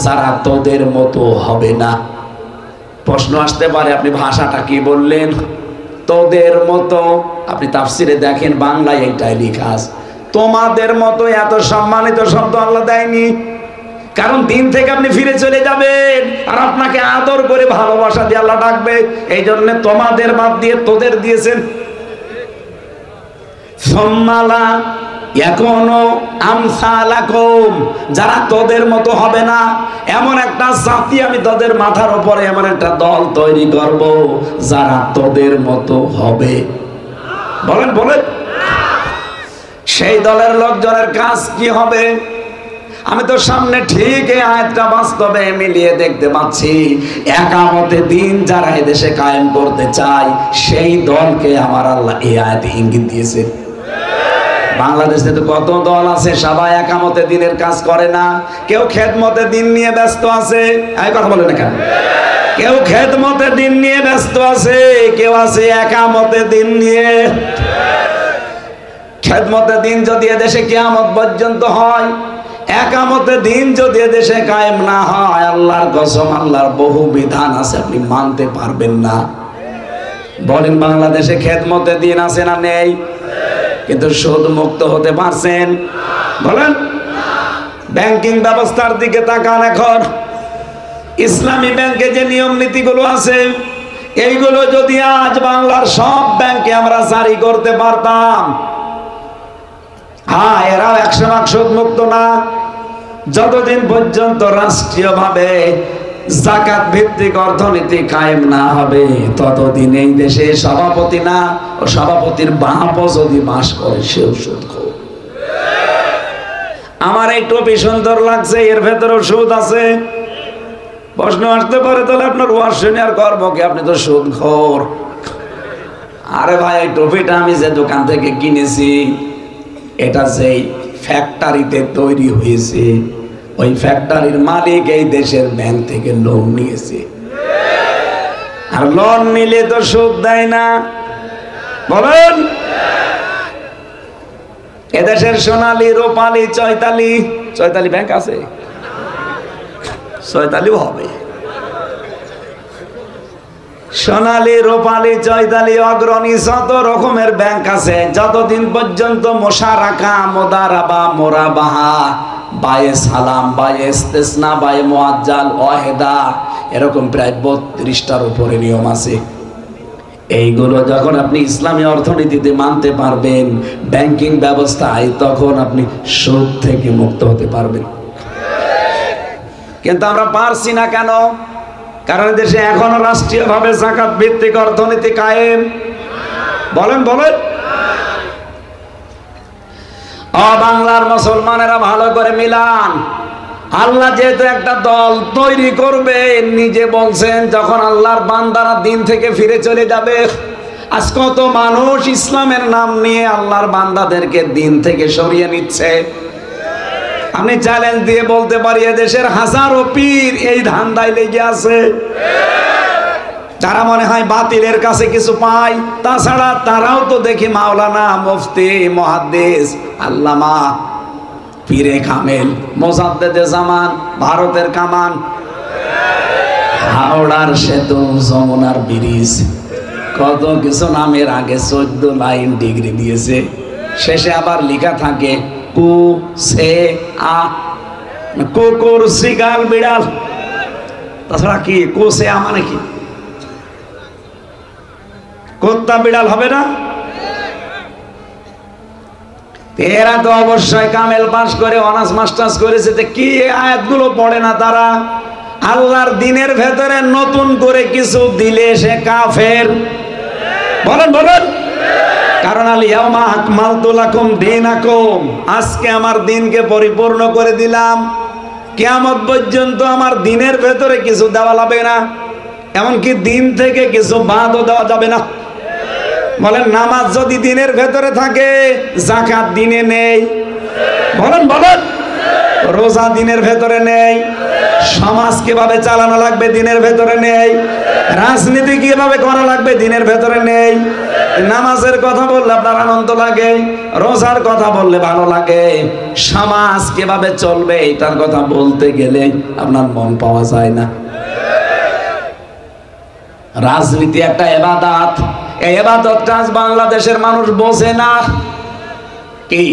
যারা তোদের মতো হবে না। প্রশ্ন আসতে পারে, আপনি ভাষাটা কি বললেন? তোদের মতো। আপনি তাফসিরে দেখেন, বাংলায় এটাই লেখা আছে। তোমাদের মতো এত সম্মানিত শব্দ আল্লাহ দেয়নি। কারণ দিন থেকে আপনি ফিরে চলে যাবেন, আর আপনাকে আদর করে ভালোবাসা দিয়ে আল্লাহ ডাকবে। এই জন্য তোমাদের বাদ দিয়ে তোদের দিয়েছেন। সম্মালা এখনো আমসালাকুম, যারা তোদের মতো হবে না, এমন একটা জাতি আমি তোদের মাথার উপরে এমন একটা দল তৈরি করব যারা তোদের মতো হবে। বলেন বলেন, সেই দলের লোকজনের কাজ কি হবে? আমি তো সামনে ঠিক এই আয়াতটা বাস্তবে মিলিয়ে দেখতে পাচ্ছি। একামতে দিন যারা এদেশে কায়েম করতে চায়, সেই দলকে আমার আল্লাহ এই আয়াতে ইঙ্গিত দিয়েছে। বাংলাদেশে তো কত দল আছে, সবাই একামতে দিনের কাজ করে না। কেউ খেদমতে দিন নিয়ে ব্যস্ত আছে, এই কথা বলে না কেন? কেউ খেদমতে দিন নিয়ে ব্যস্ত আছে, কেউ আছে একামতে দিন নিয়ে। খেদমতে দিন যদি এদেশে কিয়ামত পর্যন্ত হয়, একামতে দিন যদি এদেশে কায়েম না হয়, আল্লাহর কসম, আল্লাহর বহু বিধান আছে আপনি মানতে পারবেন না। বলেন, বাংলাদেশে খেদমতে দিন আছে না নেই? কিন্তু সুদ মুক্ত হতে পারছেন? বলেন। ব্যাংকিং ব্যবস্থার দিকে তাকান। এখন ইসলামী ব্যাংকে যে নিয়ম নীতিগুলো আছে, এইগুলো যদি আজ বাংলার সব ব্যাংকে আমরা জারি করতে পারতাম, হ্যাঁ, এরাও 100% সুদ মুক্ত না। যতদিন পর্যন্ত রাষ্ট্রীয়ভাবে যাকাত ভিত্তিক অর্থনীতি কায়েম না হবে, ততদিন এই দেশে সভাপতি না, ও সভাপতির বাপ যদি বাস করে, সেও সুদ খোর। আমার এই টুপি সুন্দর লাগছে, এর ভেতরেও সুদ আছে। প্রশ্ন আসতে পারে, তাহলে আপনার ওয়াজ শুনে আর করবো কি? আপনি তো সুদ খোর। আরে ভাই, এই টুপিটা আমি যে দোকান থেকে কিনেছি, এটা যেই ফ্যাক্টরিতে তৈরি হয়েছে, ওই ফ্যাক্টরির মালিক এই দেশের ব্যাংক থেকে লোন নিয়েছে। আর লোন নিলে তো সুদ দেয় না। বলেন, এদেশের সোনালী, রূপালী, চৈতালি ব্যাংক আছে, চৈতালিও হবে। সোনালী, রূপালী, চৈতালি, অগ্রণী, যত রকমের ব্যাংক আছে, যতদিন পর্যন্ত মুশারাকা, মুদারাবা, মুরাবাহা, বায়ে সালাম, বায়ে ইস্তেসনা, বায়ে মুআজ্জাল, ওয়াহিদা, এরকম প্রায় 32টার উপরে নিয়ম আছে। এইগুলো যখন আপনি ইসলামী অর্থনীতিতে মানতে পারবেন, ব্যাংকিং ব্যবস্থায়, তখন আপনি সুদ থেকে মুক্ত হতে পারবেন। কিন্তু আমরা পারছি না কেন? কারণ দেশে এখনো রাষ্ট্রীয়ভাবে যাকাত ভিত্তিক অর্থনীতি কায়েম। বলেন বলেন। বাংলার মুসলমানেরা ভালো করে মিলান। আল্লাহ যেহেতু একটা দল তৈরি করবে, নিজে বলছেন, যখন আল্লাহর বান্দারা দিন থেকে ফিরে চলে যাবে। আজ কত মানুষ ইসলামের নাম নিয়ে আল্লাহর বান্দাদেরকে দিন থেকে সরিয়ে নিচ্ছে। আমি চ্যালেঞ্জ দিয়ে বলতে পারি, এদেশের হাজারো পীর এই ধান্দায় লেগে আছে। যারা মনে হয় বাতিলের কাছে কিছু পায়, তাছাড়া তারাও তো দেখি মাওলানা, মুফতি, মুহাদ্দিস, আল্লামা, পীরে কামেল, মোজাদ্দেদে জামান, ভারতের কামান, হাওড়ার সেতু, যমুনার ব্রিজ, কত কিছু নামের আগে 14 লাইন ডিগ্রি দিয়েছে। শেষে আবার লেখা থাকে কু সে আ, কুকুর, শিগাল, বিড়াল। তাছাড়া কি কু সে আ মানে কি? কুত্তা বিড়াল হবে না? এরা তো অবশ্যই কামেল পাস করে অনার্স মাস্টার্স করেছে, কি আয়াতগুলো পড়ে না তারা? আল্লাহর দিনের ভেতরে নতুন করে কিছু দিলে সে কাফের। বলেন বলেন। কারণ আল ইয়াউমা আকমালতু লাকুম দীনাকুম, আজকে আমার দিনকে পরিপূর্ণ করে দিলাম। কিয়ামত পর্যন্ত আমার দিনের ভেতরে কিছু দেওয়া লাগবে না, এমনকি দিন থেকে কিছু বাদও দেওয়া যাবে না। বলেন, নামাজ যদি দিনের ভেতরে থাকে, যাকাত দিনে নেই। বলেন বলেন। রোজা দিনের ভেতরে নেই। সমাজ কিভাবে চালানো লাগবে দিনের ভেতরে নেই। রাজনীতি কিভাবে করা লাগবে দিনের ভেতরে নেই। নামাজের কথা বললে আপনার আনন্দ লাগে, রোজার কথা বললে ভালো লাগে, সমাজ কিভাবে চলবে এটার কথা বলতে গেলে আপনার মন পাওয়া যায় না। রাজনীতি একটা ইবাদত, এই ইবাদতটা আজ বাংলাদেশের মানুষ বোঝে না। কি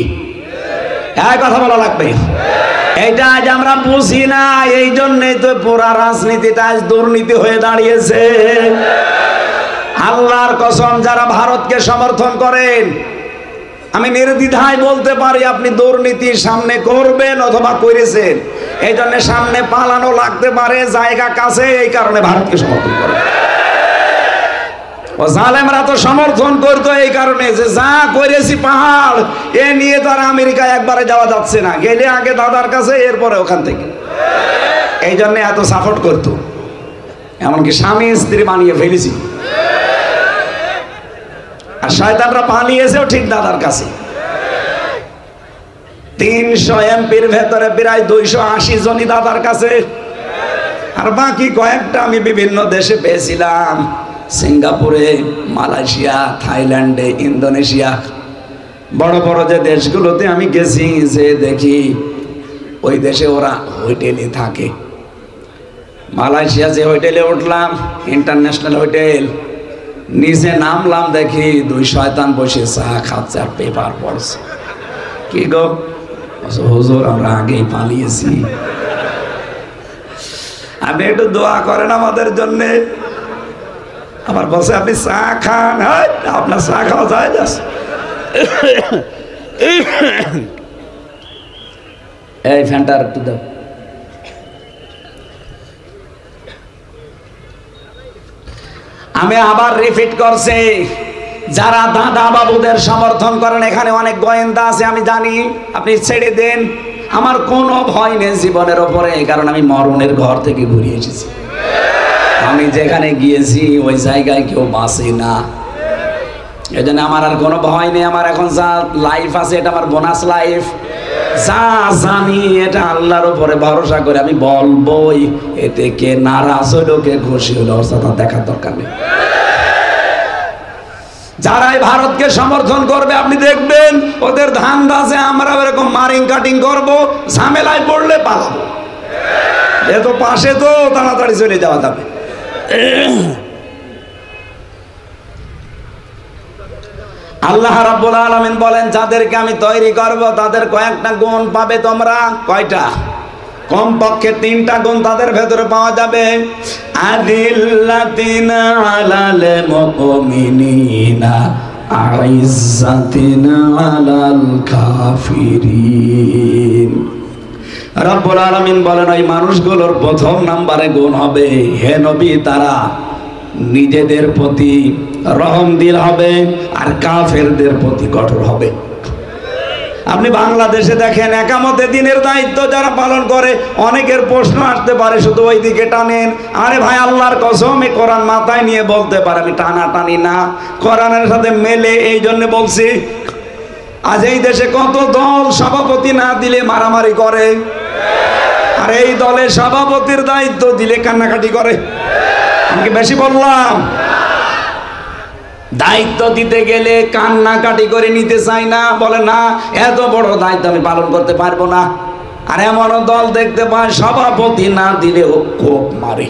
এই কথা বলা লাগবে, এইটা আজ আমরা বুঝি না। এই জন্যই তো পুরা রাজনীতিটা আজ দুর্নীতি হয়ে দাঁড়িয়েছে। আল্লাহর কসম, যারা ভারতকে সমর্থন করেন, আমি নির্দ্বিধায় বলতে পারি আপনি দুর্নীতি সামনে করবেন অথবা করেছেন। এই জন্য সামনে পালানো লাগতে পারে, জায়গা কাছে, এই কারণে ভারতকে সমর্থন করেন। ও জালেমরা তো সমর্থন করতো এই কারণে যে যা করেছি পাহাড়, এ নিয়ে তো আর আমেরিকায় একবারে যাওয়া যাচ্ছে না, গেলে আগে দাদার কাছে, এরপরে ওখান থেকে। এই জন্য এত সাপোর্ট করতো, এমনকি স্বামী স্ত্রী বানিয়ে ফেলেছি। আর শয়তানরা পালিয়েছেও ঠিক দাদার কাছে। 300 এমপির ভেতরে প্রায় 280 জনই দাদার কাছে। আর বাকি কয়েকটা আমি বিভিন্ন দেশে পেয়েছিলাম, সিঙ্গাপুরে, মালয়েশিয়া, থাইল্যান্ডে, ইন্দোনেশিয়া, বড় বড় যে দেশগুলোতে আমি গেছি, যে দেখি ওই দেশে ওরা হোটেলে থাকে। মালয়েশিয়া যে হোটেলে উঠলাম, ইন্টারন্যাশনাল হোটেল, নিচে নামলাম, দেখি 2 শয়তান বসে চা খাচ্ছে আর পেপার পড়ছে। কি গো হুজুর, আমরা আগেই পালিয়েছি, আপনি একটু দোয়া করেন আমাদের জন্য। আবার বলছে আপনি চা খান, আপনার চা খাওয়া যায় না। এই ফ্যানটা একটু দাও। আমি আবার রিপিট করছি, যারা দাদা বাবুদের সমর্থন করেন, এখানে অনেক গোয়েন্দা আছে আমি জানি, আপনি ছেড়ে দেন, আমার কোনো ভয় নেই জীবনের ওপরে, কারণ আমি মরণের ঘর থেকে ঘুরে এসেছি। আমি যেখানে গিয়েছি ওই জায়গায় কেউ বাঁচে না, এই জন্য আমার আর কোনো ভয় নেই। আমার এখন যা লাইফ আছে এটা আমার বোনাস লাইফ। যা জানি এটা আল্লাহর উপরে ভরসা করে আমি বলবোই, এতে কে নারাজ হইল কে খুশি হইল তা দেখার দরকার নেই। যারাই ভারতকে সমর্থন করবে আপনি দেখবেন ওদের ধান্দা আছে আমরা এরকম মারিং কাটিং করব, ঝামেলায় পড়লে পালাবো। এ তো পাশে, তো তাড়াতাড়ি চলে যাওয়া যাবে। আল্লাহ রাব্বুল আলামিন বলেন, যাদেরকে আমি তৈরি করব তাদের কয়েকটা গুণ পাবে তোমরা। কয়টা? কমপক্ষে 3টা গুণ তাদের ভেতরে পাওয়া যাবে। আদিল্লাতিনা আলাল মুমিনিনা আইজ্জাতিনা আলাল কাফিরিন। রব্বুল আলামিন বলেন, ওই মানুষগুলোর প্রথম নম্বরে গুণ হবে, হে নবী, তারা নিজেদের প্রতি রহম দিল হবে আর কাফেরদের প্রতি কঠোর হবে। আপনি বাংলাদেশে দেখেন, একামতে দিনের দায়িত্ব যারা পালন করে, অনেকের প্রশ্ন আসতে পারে শুধু ওই দিকে টানেন। আরে ভাই, আল্লাহর কসম, এই কোরআন মাথায় নিয়ে বলতে পারে, আমি টানা টানি না, কোরআনের সাথে মেলে, এই জন্য বলছি। আজ এই দেশে কত দল সভাপতি না দিলে মারামারি করে, আর এই দলের সভাপতির দায়িত্ব দিলে কান্নাকাটি করে। আমি কি বেশি বললাম? দায়িত্ব দিতে গেলে কান্নাকাটি করে নিতে চাই না, বলে না এত বড় দায়িত্ব আমি পালন করতে পারবো না। আর এমন দল দেখতে পায় সভাপতি না দিলেও কোপ মারে।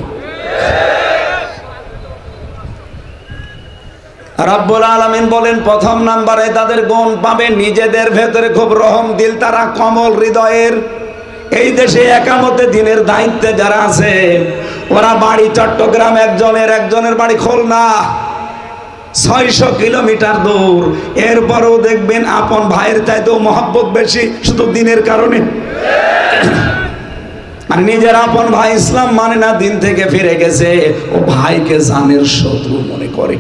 রব্বুল আলামিন বলেন, প্রথম নম্বরে তাদের গুণ পাবে নিজেদের ভেতরে খুব রহম দিল, তারা কমল হৃদয়ের। এই দেশে একামতে দিনের দায়িত্বে যারা আছে, ওরা বাড়ি চট্টগ্রাম একজনের, একজনের বাড়ি খুলনা, 600 কিলোমিটার দূর, এরপরেও দেখবেন আপন ভাইয়ের চাইতেও মহব্বত বেশি, শুধু দিনের কারণে। মানে নিজের আপন ভাই ইসলাম মানে না, দিন থেকে ফিরে গেছে, ও ভাইকে জানের শত্রু মনে করে।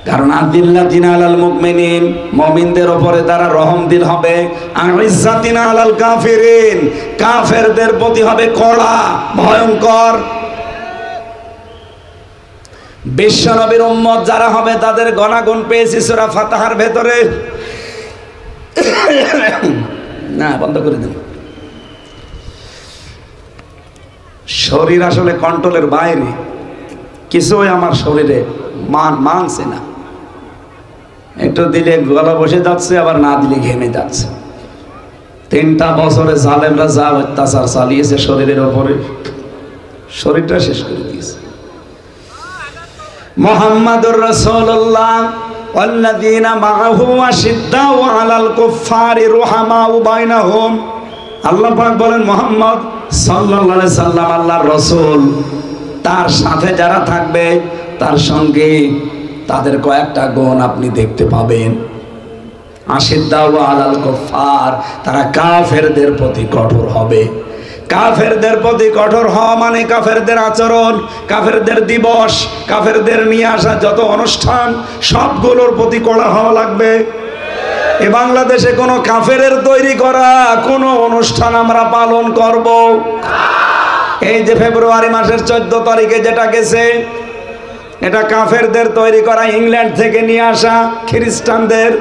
কারণ আদিল্লাযিনা আলাল মুমিনিন, মুমিনদের উপরে তারা রহমদিল হবে, আর ইজ্জাতিনা আলাল কাফিরিন, কাফেরদের প্রতি হবে কড়া, ভয়ঙ্কর। বিশ্বনবীর উম্মত যারা হবে তাদের গণাগুণ পেয়েছি সূরা ফাতিহার ভেতরে। না, বন্ধ করে দিন। শরীর আসলে কন্ট্রোলের বাইরে, কিছুই আমার শরীরে মানছে না। একটু দিলে গলা বসে যাচ্ছে, আবার না দিলে ঘেমে যাচ্ছে। 3টা বছরে জালেমরা যা অত্যাচার চালিয়েছে শরীরের ওপরে, শরীরটা শেষ করে দিয়েছে। মুহাম্মাদুর রাসূলুল্লাহ ওয়াল্লাযীনা মাআহু আশিদ্দাউ আলাল কুফফারি রুহামাউ বাইনাহুম। আল্লাহ পাক বলেন মুহাম্মদ সাল্লাল্লাহু আলাইহি সাল্লাম আল্লাহর রাসূল, তার সাথে যারা থাকবে তার সঙ্গে তাদের কয়েকটা গুণ আপনি দেখতে পাবেন। আশিদ্দাউ আলাল কুফফার, তারা কাফেরদের প্রতি কঠোর হবে। কাফেরদের প্রতি কঠোর হওয়া মানে কাফেরদের আচরণ, কাফেরদের দিবস, কাফেরদের নিয়ে আসা যত অনুষ্ঠান, সবগুলোর প্রতি কড়া হওয়া লাগবে। এ বাংলাদেশে কোনো কাফেরের তৈরি করা কোনো অনুষ্ঠান আমরা পালন করব? এই যে ফেব্রুয়ারি মাসের 14 তারিখে যেটা গেছে, এটা কাফেরদের তৈরি করা, ইংল্যান্ড থেকে নিয়ে আসা, খ্রিস্টানদের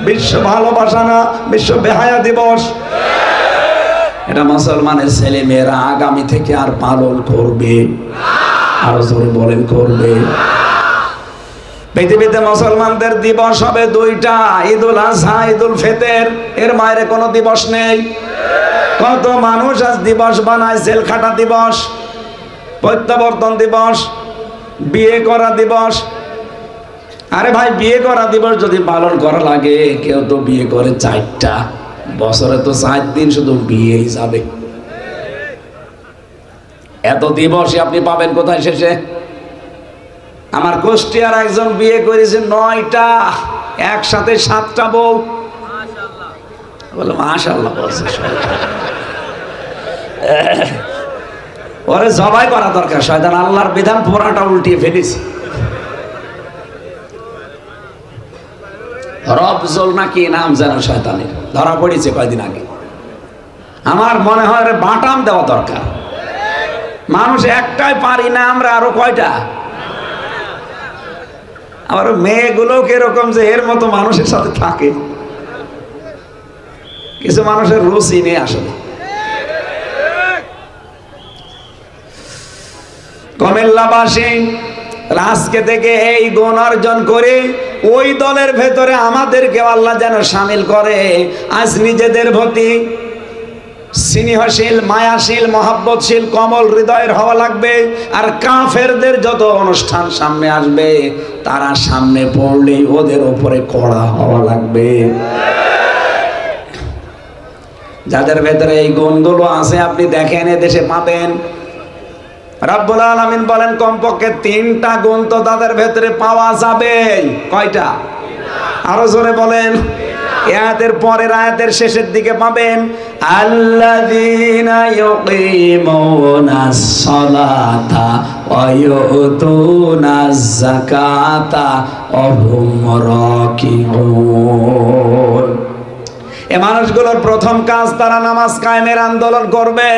বিশ্ব ভালোবাসা না, বিশ্ব বেহায়া দিবস। এটা মুসলমানের ছেলে মেয়েরা আগামী থেকে আর পালন করবে? আরো জোরে বলেন, করবে? পৃথিবীতে মুসলমানদের দিবস হবে 2টা, ঈদুল আজহা, ঈদুল ফিতর, এর বাইরে কোনো দিবস নেই। কত মানুষ আজ দিবস বানায়, জেল খাটা দিবস, প্রত্যাবর্তন দিবস, বিয়ে করা দিবস। আরে ভাই, বিয়ে করা দিবস যদি পালন করা লাগে, কেউ তো বিয়ে করে 4টা, বছরে তো 4 দিন শুধু বিয়েই যাবে। এত দিবসই আপনি পাবেন কোথায় শেষে? আমার কুষ্টিয়ার একজন বিয়ে করেছে 9টা, একসাথে 7টা বউ। বলে মাশাআল্লাহ বলছে, ওরে জবাই করা দরকার, শয়তান আল্লাহর বিধান পুরাটা উল্টিয়ে ফেলেছে। রবজল নাকি নাম যেন শয়তানের, ধরা পড়েছে কয়দিন আগে। আমার মনে হয় বাটাম দেওয়া দরকার। মানুষ একটাই পারি না, আমরা আরো কয়টা? আবার মেয়েগুলো কিরকম যে এর মতো মানুষের সাথে থাকে, কিছু মানুষের রুচি নেই আসলে। কুমিল্লাবাসী আজকে থেকে এই গুণ অর্জন করে ওই দলের ভেতরে আমাদেরকে আল্লাহ যেন শামিল করে। আজ নিজেদের প্রতি স্নেহশীল, মায়াশীল, মহব্বতশীল, কমল হৃদয়ের হওয়া লাগবে। আর কাফেরদের যত অনুষ্ঠান সামনে আসবে, তারা সামনে পড়লেই ওদের উপরে কড়া হওয়া লাগবে। যাদের ভেতরে এই গুণগুলো আছে আপনি দেখেন, এদেশে পাবেন। রব্বুল আলামিন বলেন কমপক্ষে 3টা গুণ তো তাদের ভেতরে পাওয়া যাবে। কয়টা? আরো জোরে বলেন। আয়াতের পরের আয়াতের শেষের দিকে পাবেন, আল্লাযীনা ইউকিমুনাস সালাতা ওয়া ইউতুনাজ যাকাতা ওয়া হুম রাকিউন। এই মানুষগুলোর প্রথম কাজ, তারা নামাজ কায়েমের আন্দোলন করবে।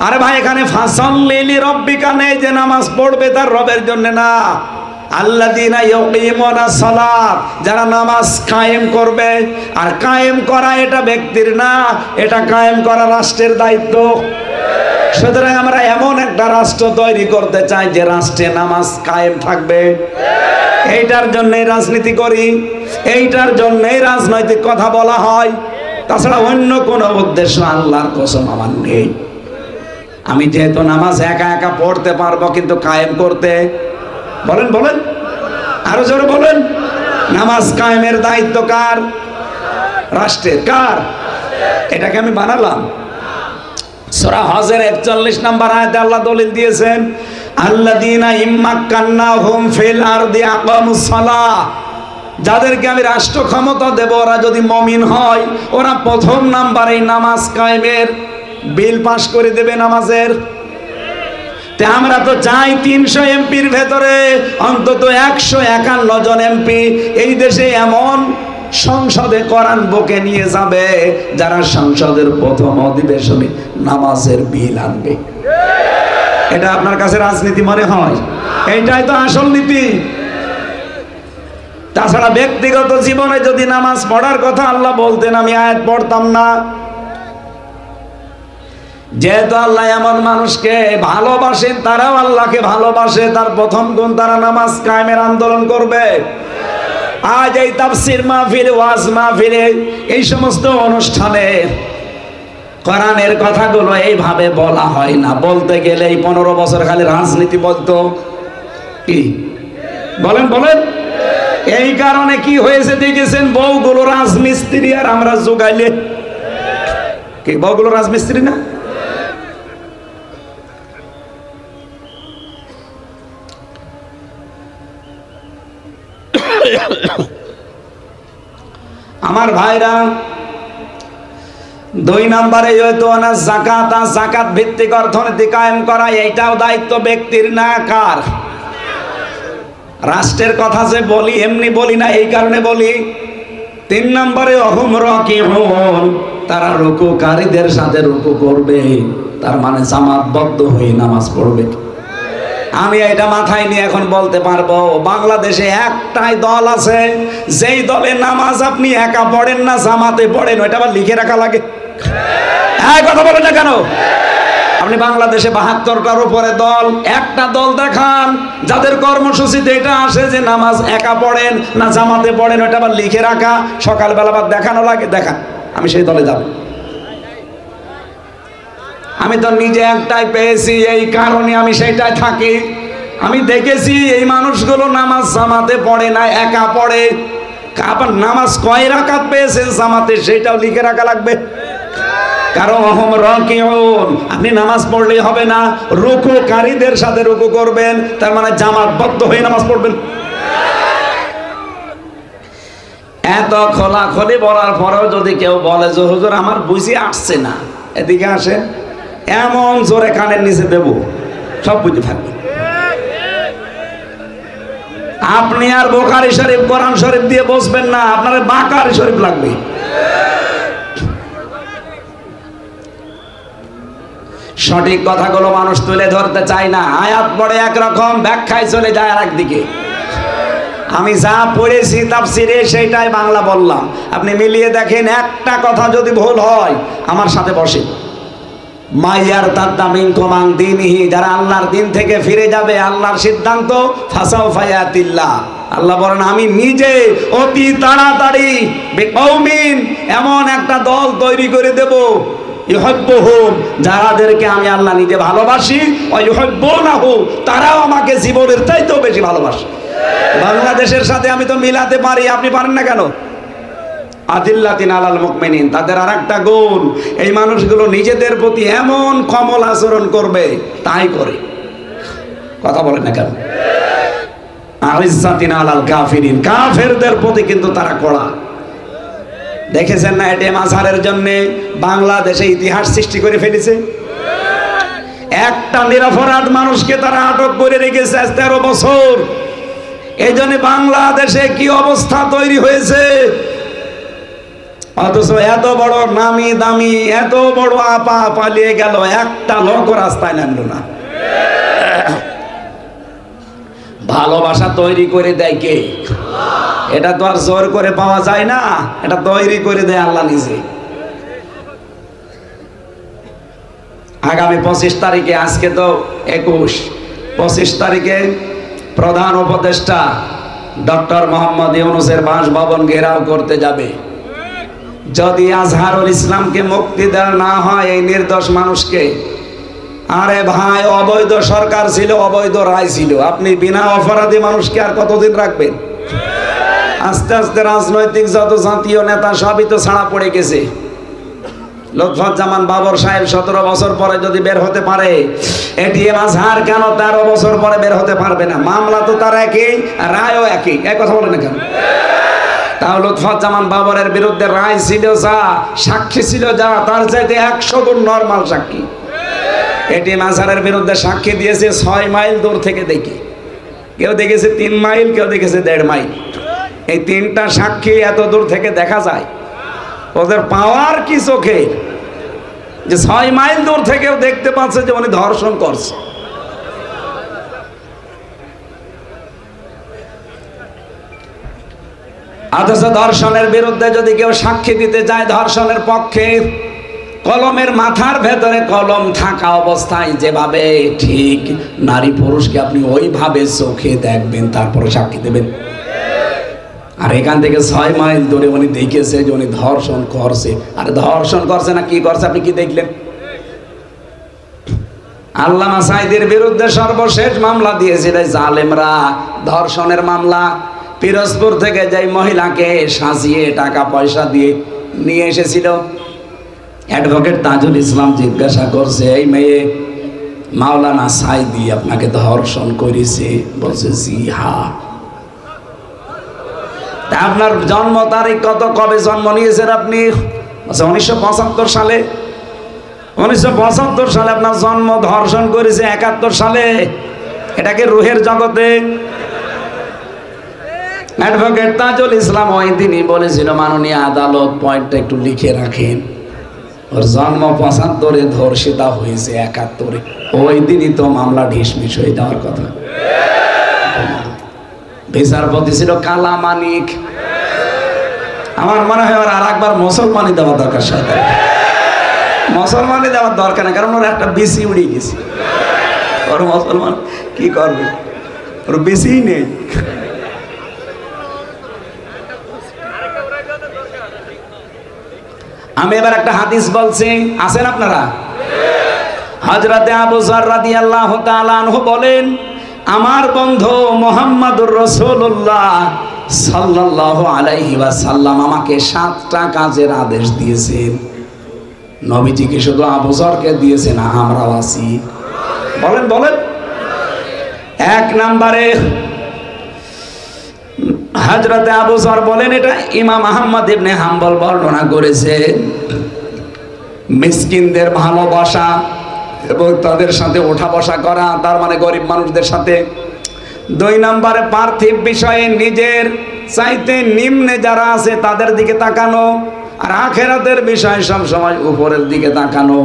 আরে ভাই, এখানে ফাসাল্লি লিরাব্বিকা নেই যে নামাজ পড়বে তার রবের জন্য না। আল্লাযীনা ইউকিমুনাস সালাত, যারা নামাজ কায়েম করবে। আর কায়েম করা এটা ব্যক্তির না, এটা কায়েম করা রাষ্ট্রের দায়িত্ব। সুতরাং আমরা এমন একটা রাষ্ট্র তৈরি করতে চাই যে রাষ্ট্রে নামাজ কায়েম থাকবে। এইটার জন্যই রাজনীতি করি, এইটার জন্যই রাজনৈতিক কথা বলা হয়। তাছাড়া অন্য কোনো উদ্দেশ্য আল্লাহর কসম আমার নেই। আমি যেহেতু নামাজ একা একা পড়তে পারবো, কিন্তু কায়েম করতে বলেন বলেন, আরো জোরে বলেন। নামাজ কায়েমের দায়িত্ব কার? রাষ্ট্রের। কার? এটাকে আমি বানালাম। সূরা হজের 41 নম্বর আয়াতে আল্লাহ দলিল দিয়েছেন, আল্লাযীনা ইম্মাক্কান্নাহুম ফিল আরদি আকামুস সালাহ, যাদেরকে আমি রাষ্ট্র ক্ষমতা দেব, ওরা যদি মুমিন হয়, ওরা প্রথম নাম্বারে নামাজ কায়েমের বিল পাস করে দেবে নামাজের। তে আমরা তো চাই 300 এমপির ভেতরে অন্তত 151 জন এমপি এই দেশে এমন সংসদে কোরআন বুকে নিয়ে যাবে যারা সংসদের প্রথম অধিবেশনে নামাজের বিল আনবে। এটা আপনার কাছে রাজনীতি মনে হয়? এইটাই তো আসল নীতি। তাছাড়া ব্যক্তিগত জীবনে যদি নামাজ পড়ার কথা আল্লাহ বলতেন, আমি আয়াত পড়তাম না। যেহেতু আল্লাহ এমন মানুষকে ভালোবাসেন, তারাও আল্লাহকে ভালোবাসে, তার প্রথম গুণ তারা নামাজ কায়েমের আন্দোলন করবে। আজ এই তাফসীর মাহফিল, ওয়াজ মাহফিল, এই সমস্ত অনুষ্ঠানে কোরআনের কথাগুলো এইভাবে বলা হয় না। বলতে গেলে এই 15 বছর খালি রাজনীতি বলতো। কি বলেন বলেন? এই কারণে কি হয়েছে দেখেছেন, বউগুলো রাজমিস্ত্রি আর আমরা জোগাইলে কি বউগুলো রাজমিস্ত্রি না? আমার ভাইরা, 2 নম্বরে যাকাত ভিত্তিক অর্থনীতি কায়েম করা, এইটাও দায়িত্ব ব্যক্তির না, কার? রাষ্ট্রের কথা যে বলি এমনি বলি না, এই কারণে বলি। 3 নম্বরে অহুম রাকিউন, তারা রুকুকারীদের সাথে রুকু করবে, তার মানে জামাতবদ্ধ হয়ে নামাজ পড়বে। আমি এটা মাথায় নিয়ে এখন বলতে পারবো, বাংলাদেশে একটাই দল আছে যেই দলে নামাজ আপনি একা পড়েন না, জামাতে পড়েন, ওইটা আবার লিখে রাখা লাগে। হ্যাঁ, কথা বলেন না কেন? আপনি বাংলাদেশে 72টার উপরে দল, একটা দল দেখান যাদের কর্মসূচিতে এটা আসে যে নামাজ একা পড়েন না জামাতে পড়েন, ওইটা আবার লিখে রাখা, সকালবেলা আবার দেখানো লাগে। দেখান, আমি সেই দলে যাব। আমি তো নিজে একটাই পেয়েছি, এই কারণে আমি সেইটাই থাকি। আমি দেখেছি এই মানুষগুলো নামাজ জামাতে পড়ে না, একা পড়ে। আবার নামাজ কয় রাকাত পেয়েছেন জামাতে, সেটাও লিখে রাখা লাগবে। কারণ অহম রাকিউন, আপনি নামাজ পড়লেই হবে না, রুকুকারীদের সাথে রুকু করবেন, তার মানে জামাতবদ্ধ হয়ে নামাজ পড়বেন। এত খোলাখুলি বলার পরেও যদি কেউ বলে যে হুজুর আমার বুঝি আসছে না, এদিকে আসেন, এমন জোরে কানের নিচে দেব সব বুঝে থাকবে। আপনি আর বুখারী শরীফ, কোরআন শরীফ দিয়ে বসবেন না, আপনার বাকারী শরীফ লাগবে। সঠিক কথাগুলো মানুষ তুলে ধরতে চায় না। আয়াত পড়ে একরকম, ব্যাখ্যায় চলে যায় আর একদিকে। আমি যা পড়েছি তাফসিরে সেইটাই বাংলা বললাম, আপনি মিলিয়ে দেখেন। একটা কথা যদি ভুল হয় আমার সাথে বসে। মাইয়ার তাদ্দা মিনকুম আন দীনিহি, যারা আল্লাহর দিন থেকে ফিরে যাবে, আল্লাহর সিদ্ধান্ত, ফাসাউফা ইয়াতিল্লাহ, আল্লাহ বলেন আমি নিজে অতি তাড়াতাড়ি বিকৌমিন, এমন একটা দল তৈরি করে দেব, ইউহিব্বুহুম, যাদেরকে আমি আল্লাহ নিজে ভালোবাসি, ওয়া ইউহিব্বুনাহু, তারাও আমাকে জীবনের চাইতেও বেশি ভালোবাসে। বাংলাদেশের সাথে আমি তো মিলাতে পারি, আপনি পারেন না কেন? আদিল্লাতিন আলাল মুমিনিন, তাদের আরেকটা গুণ, এই মানুষগুলো নিজেদের প্রতি এমন কমল আচরণ করবে, তাই করে। কথা বলেন না কেন? আইজ্জাতিন আলাল কাফিরিন, কাফেরদের প্রতি কিন্তু তারা কড়া। দেখেছেন না এটিএম আজহারের জন্য বাংলাদেশে ইতিহাস সৃষ্টি করে ফেলেছে। একটা নিরপরাধ মানুষকে তারা আটক করে রেখেছে 13 বছর। এই জন্য বাংলাদেশে কি অবস্থা তৈরি হয়েছে। অথচ এত বড় নামি দামি, এত বড় আপা পালিয়ে গেল, একটা লোক রাস্তায় নামলো না। ভালোবাসা তৈরি করে দেয় কে? এটা তো আর জোর করে পাওয়া যায় না, এটা তৈরি করে দেয় আল্লাহ নিজে। আগামী 25 তারিখে, আজকে তো 21, 25 তারিখে প্রধান উপদেষ্টা ডক্টর মোহাম্মদ ইউনূসের বাসভবন ঘেরাও করতে যাবে। যদি আজহারুল ইসলামকে মুক্তি দেওয়া না হয় এই নির্দোষ মানুষকে, আরে ভাই, অবৈধ সরকার ছিল, অবৈধ রায় ছিল, আপনি বিনা অপরাধী মানুষকে আর কতদিন রাখবেন? আস্তে আস্তে রাজনৈতিক যত জাতীয় নেতা সবই তো ছাড়া পড়ে গেছে। লুৎফুজ্জামান বাবর সাহেব 17 বছর পরে যদি বের হতে পারে, এটিএম আজহার কেন 13 বছর পরে বের হতে পারবে না? মামলা তো তার একই, রায়ও একই, এক কথা বলে না কেন? তাহলে লুৎফুজ্জামান বাবরের বিরুদ্ধে রায় ছিল যা, সাক্ষী ছিল যা, তার চাইতে 100 গুণ নরমাল সাক্ষী। এটিএম আজহারের বিরুদ্ধে সাক্ষী দিয়েছে 6 মাইল দূর থেকে দেখে, কেউ দেখেছে 3 মাইল, কেউ দেখেছে 1.5 মাইল। এই 3টা সাক্ষী এত দূর থেকে দেখা যায়, ওদের পাওয়ার কি চোখে যে 6 মাইল দূর থেকেও দেখতে পাচ্ছে যে উনি ধর্ষণ করছে। অথচ ধর্ষণের বিরুদ্ধে যদি কেউ সাক্ষী দিতে যায় ধর্ষণের পক্ষে, কলমের মাথার ভেতরে কলম থাকা অবস্থায় যেভাবে ঠিক নারী পুরুষকে আপনি ওইভাবে চোখে দেখবেন, তারপরে সাক্ষী দেবেন। আর এখান থেকে 6 মাইল দূরে উনি দেখেছে যে উনি ধর্ষণ করছে। আর ধর্ষণ করছে না কি করছে আপনি কি দেখলেন? আল্লামা সাঈদীর বিরুদ্ধে সর্বশেষ মামলা দিয়েছিল জালেমরা, ধর্ষণের মামলা। পিরোজপুর থেকে যাই মহিলাকে সাজিয়ে টাকা পয়সা দিয়ে নিয়ে এসেছিল, অ্যাডভোকেট তাজুল ইসলাম জিজ্ঞাসা করছে, এই মেয়ে মাওলানা সাঈদী আপনাকে ধর্ষণ করেছে? বলছে জি হ্যাঁ। আপনার জন্ম তারিখ কত, কবে জন্ম নিয়েছেন আপনি? 1975 সালে। 1975 সালে আপনার জন্ম, ধর্ষণ করেছে 71 সালে। এটাকে রুহের জগতে। অ্যাডভোকেট তাজুল ইসলাম ওই দিনই বলেছিল, মাননীয় আদালত পয়েন্টটা একটু লিখে রাখেন, ওর জন্ম 75-এ, ধর্ষিতা হয়েছে 71-এ। ওই দিনই তো মামলা ঢিসমিস হয়ে যাওয়ার কথা। বিচারপতি ছিল কালা মানিক। আমার মনে হয় ওর আর একবার মুসলমানি দেওয়া দরকার। সাথে মুসলমানি দেওয়ার দরকার না, কারণ ওর একটা বিসি উড়ে গেছে। ওর মুসলমান কি করবে, ওর বিসি নেই। আমি এবার একটা হাদিস বলছি, আছেন আপনারা? হযরতে আবু যর রাদিয়াল্লাহু তাআলা আনহু বলেন, আমার বন্ধু মুহাম্মদুর রাসূলুল্লাহ সাল্লাল্লাহু আলাইহি ওয়াসাল্লাম আমাকে 7টা কাজের আদেশ দিয়েছেন। নবীজিকে শুধু আবু যরকে দিয়েছেন, আমরাও আছি। বলেন বলেন। 1 নম্বরে হযরতে আবু যর বলেন, এটা ইমাম আহমদ ইবনে হাম্বল বর্ণনা করেছে, মিসকিনদের ভালোবাসা এবং তাদের সাথে ওঠা বসা করা, তার মানে গরিব মানুষদের সাথে। 2 নম্বরে পার্থিব বিষয়ে নিজের চাইতে নিম্নে যারা আছে তাদের দিকে তাকানো, আর আখেরাতের বিষয় সব সময় উপরের দিকে তাকানো।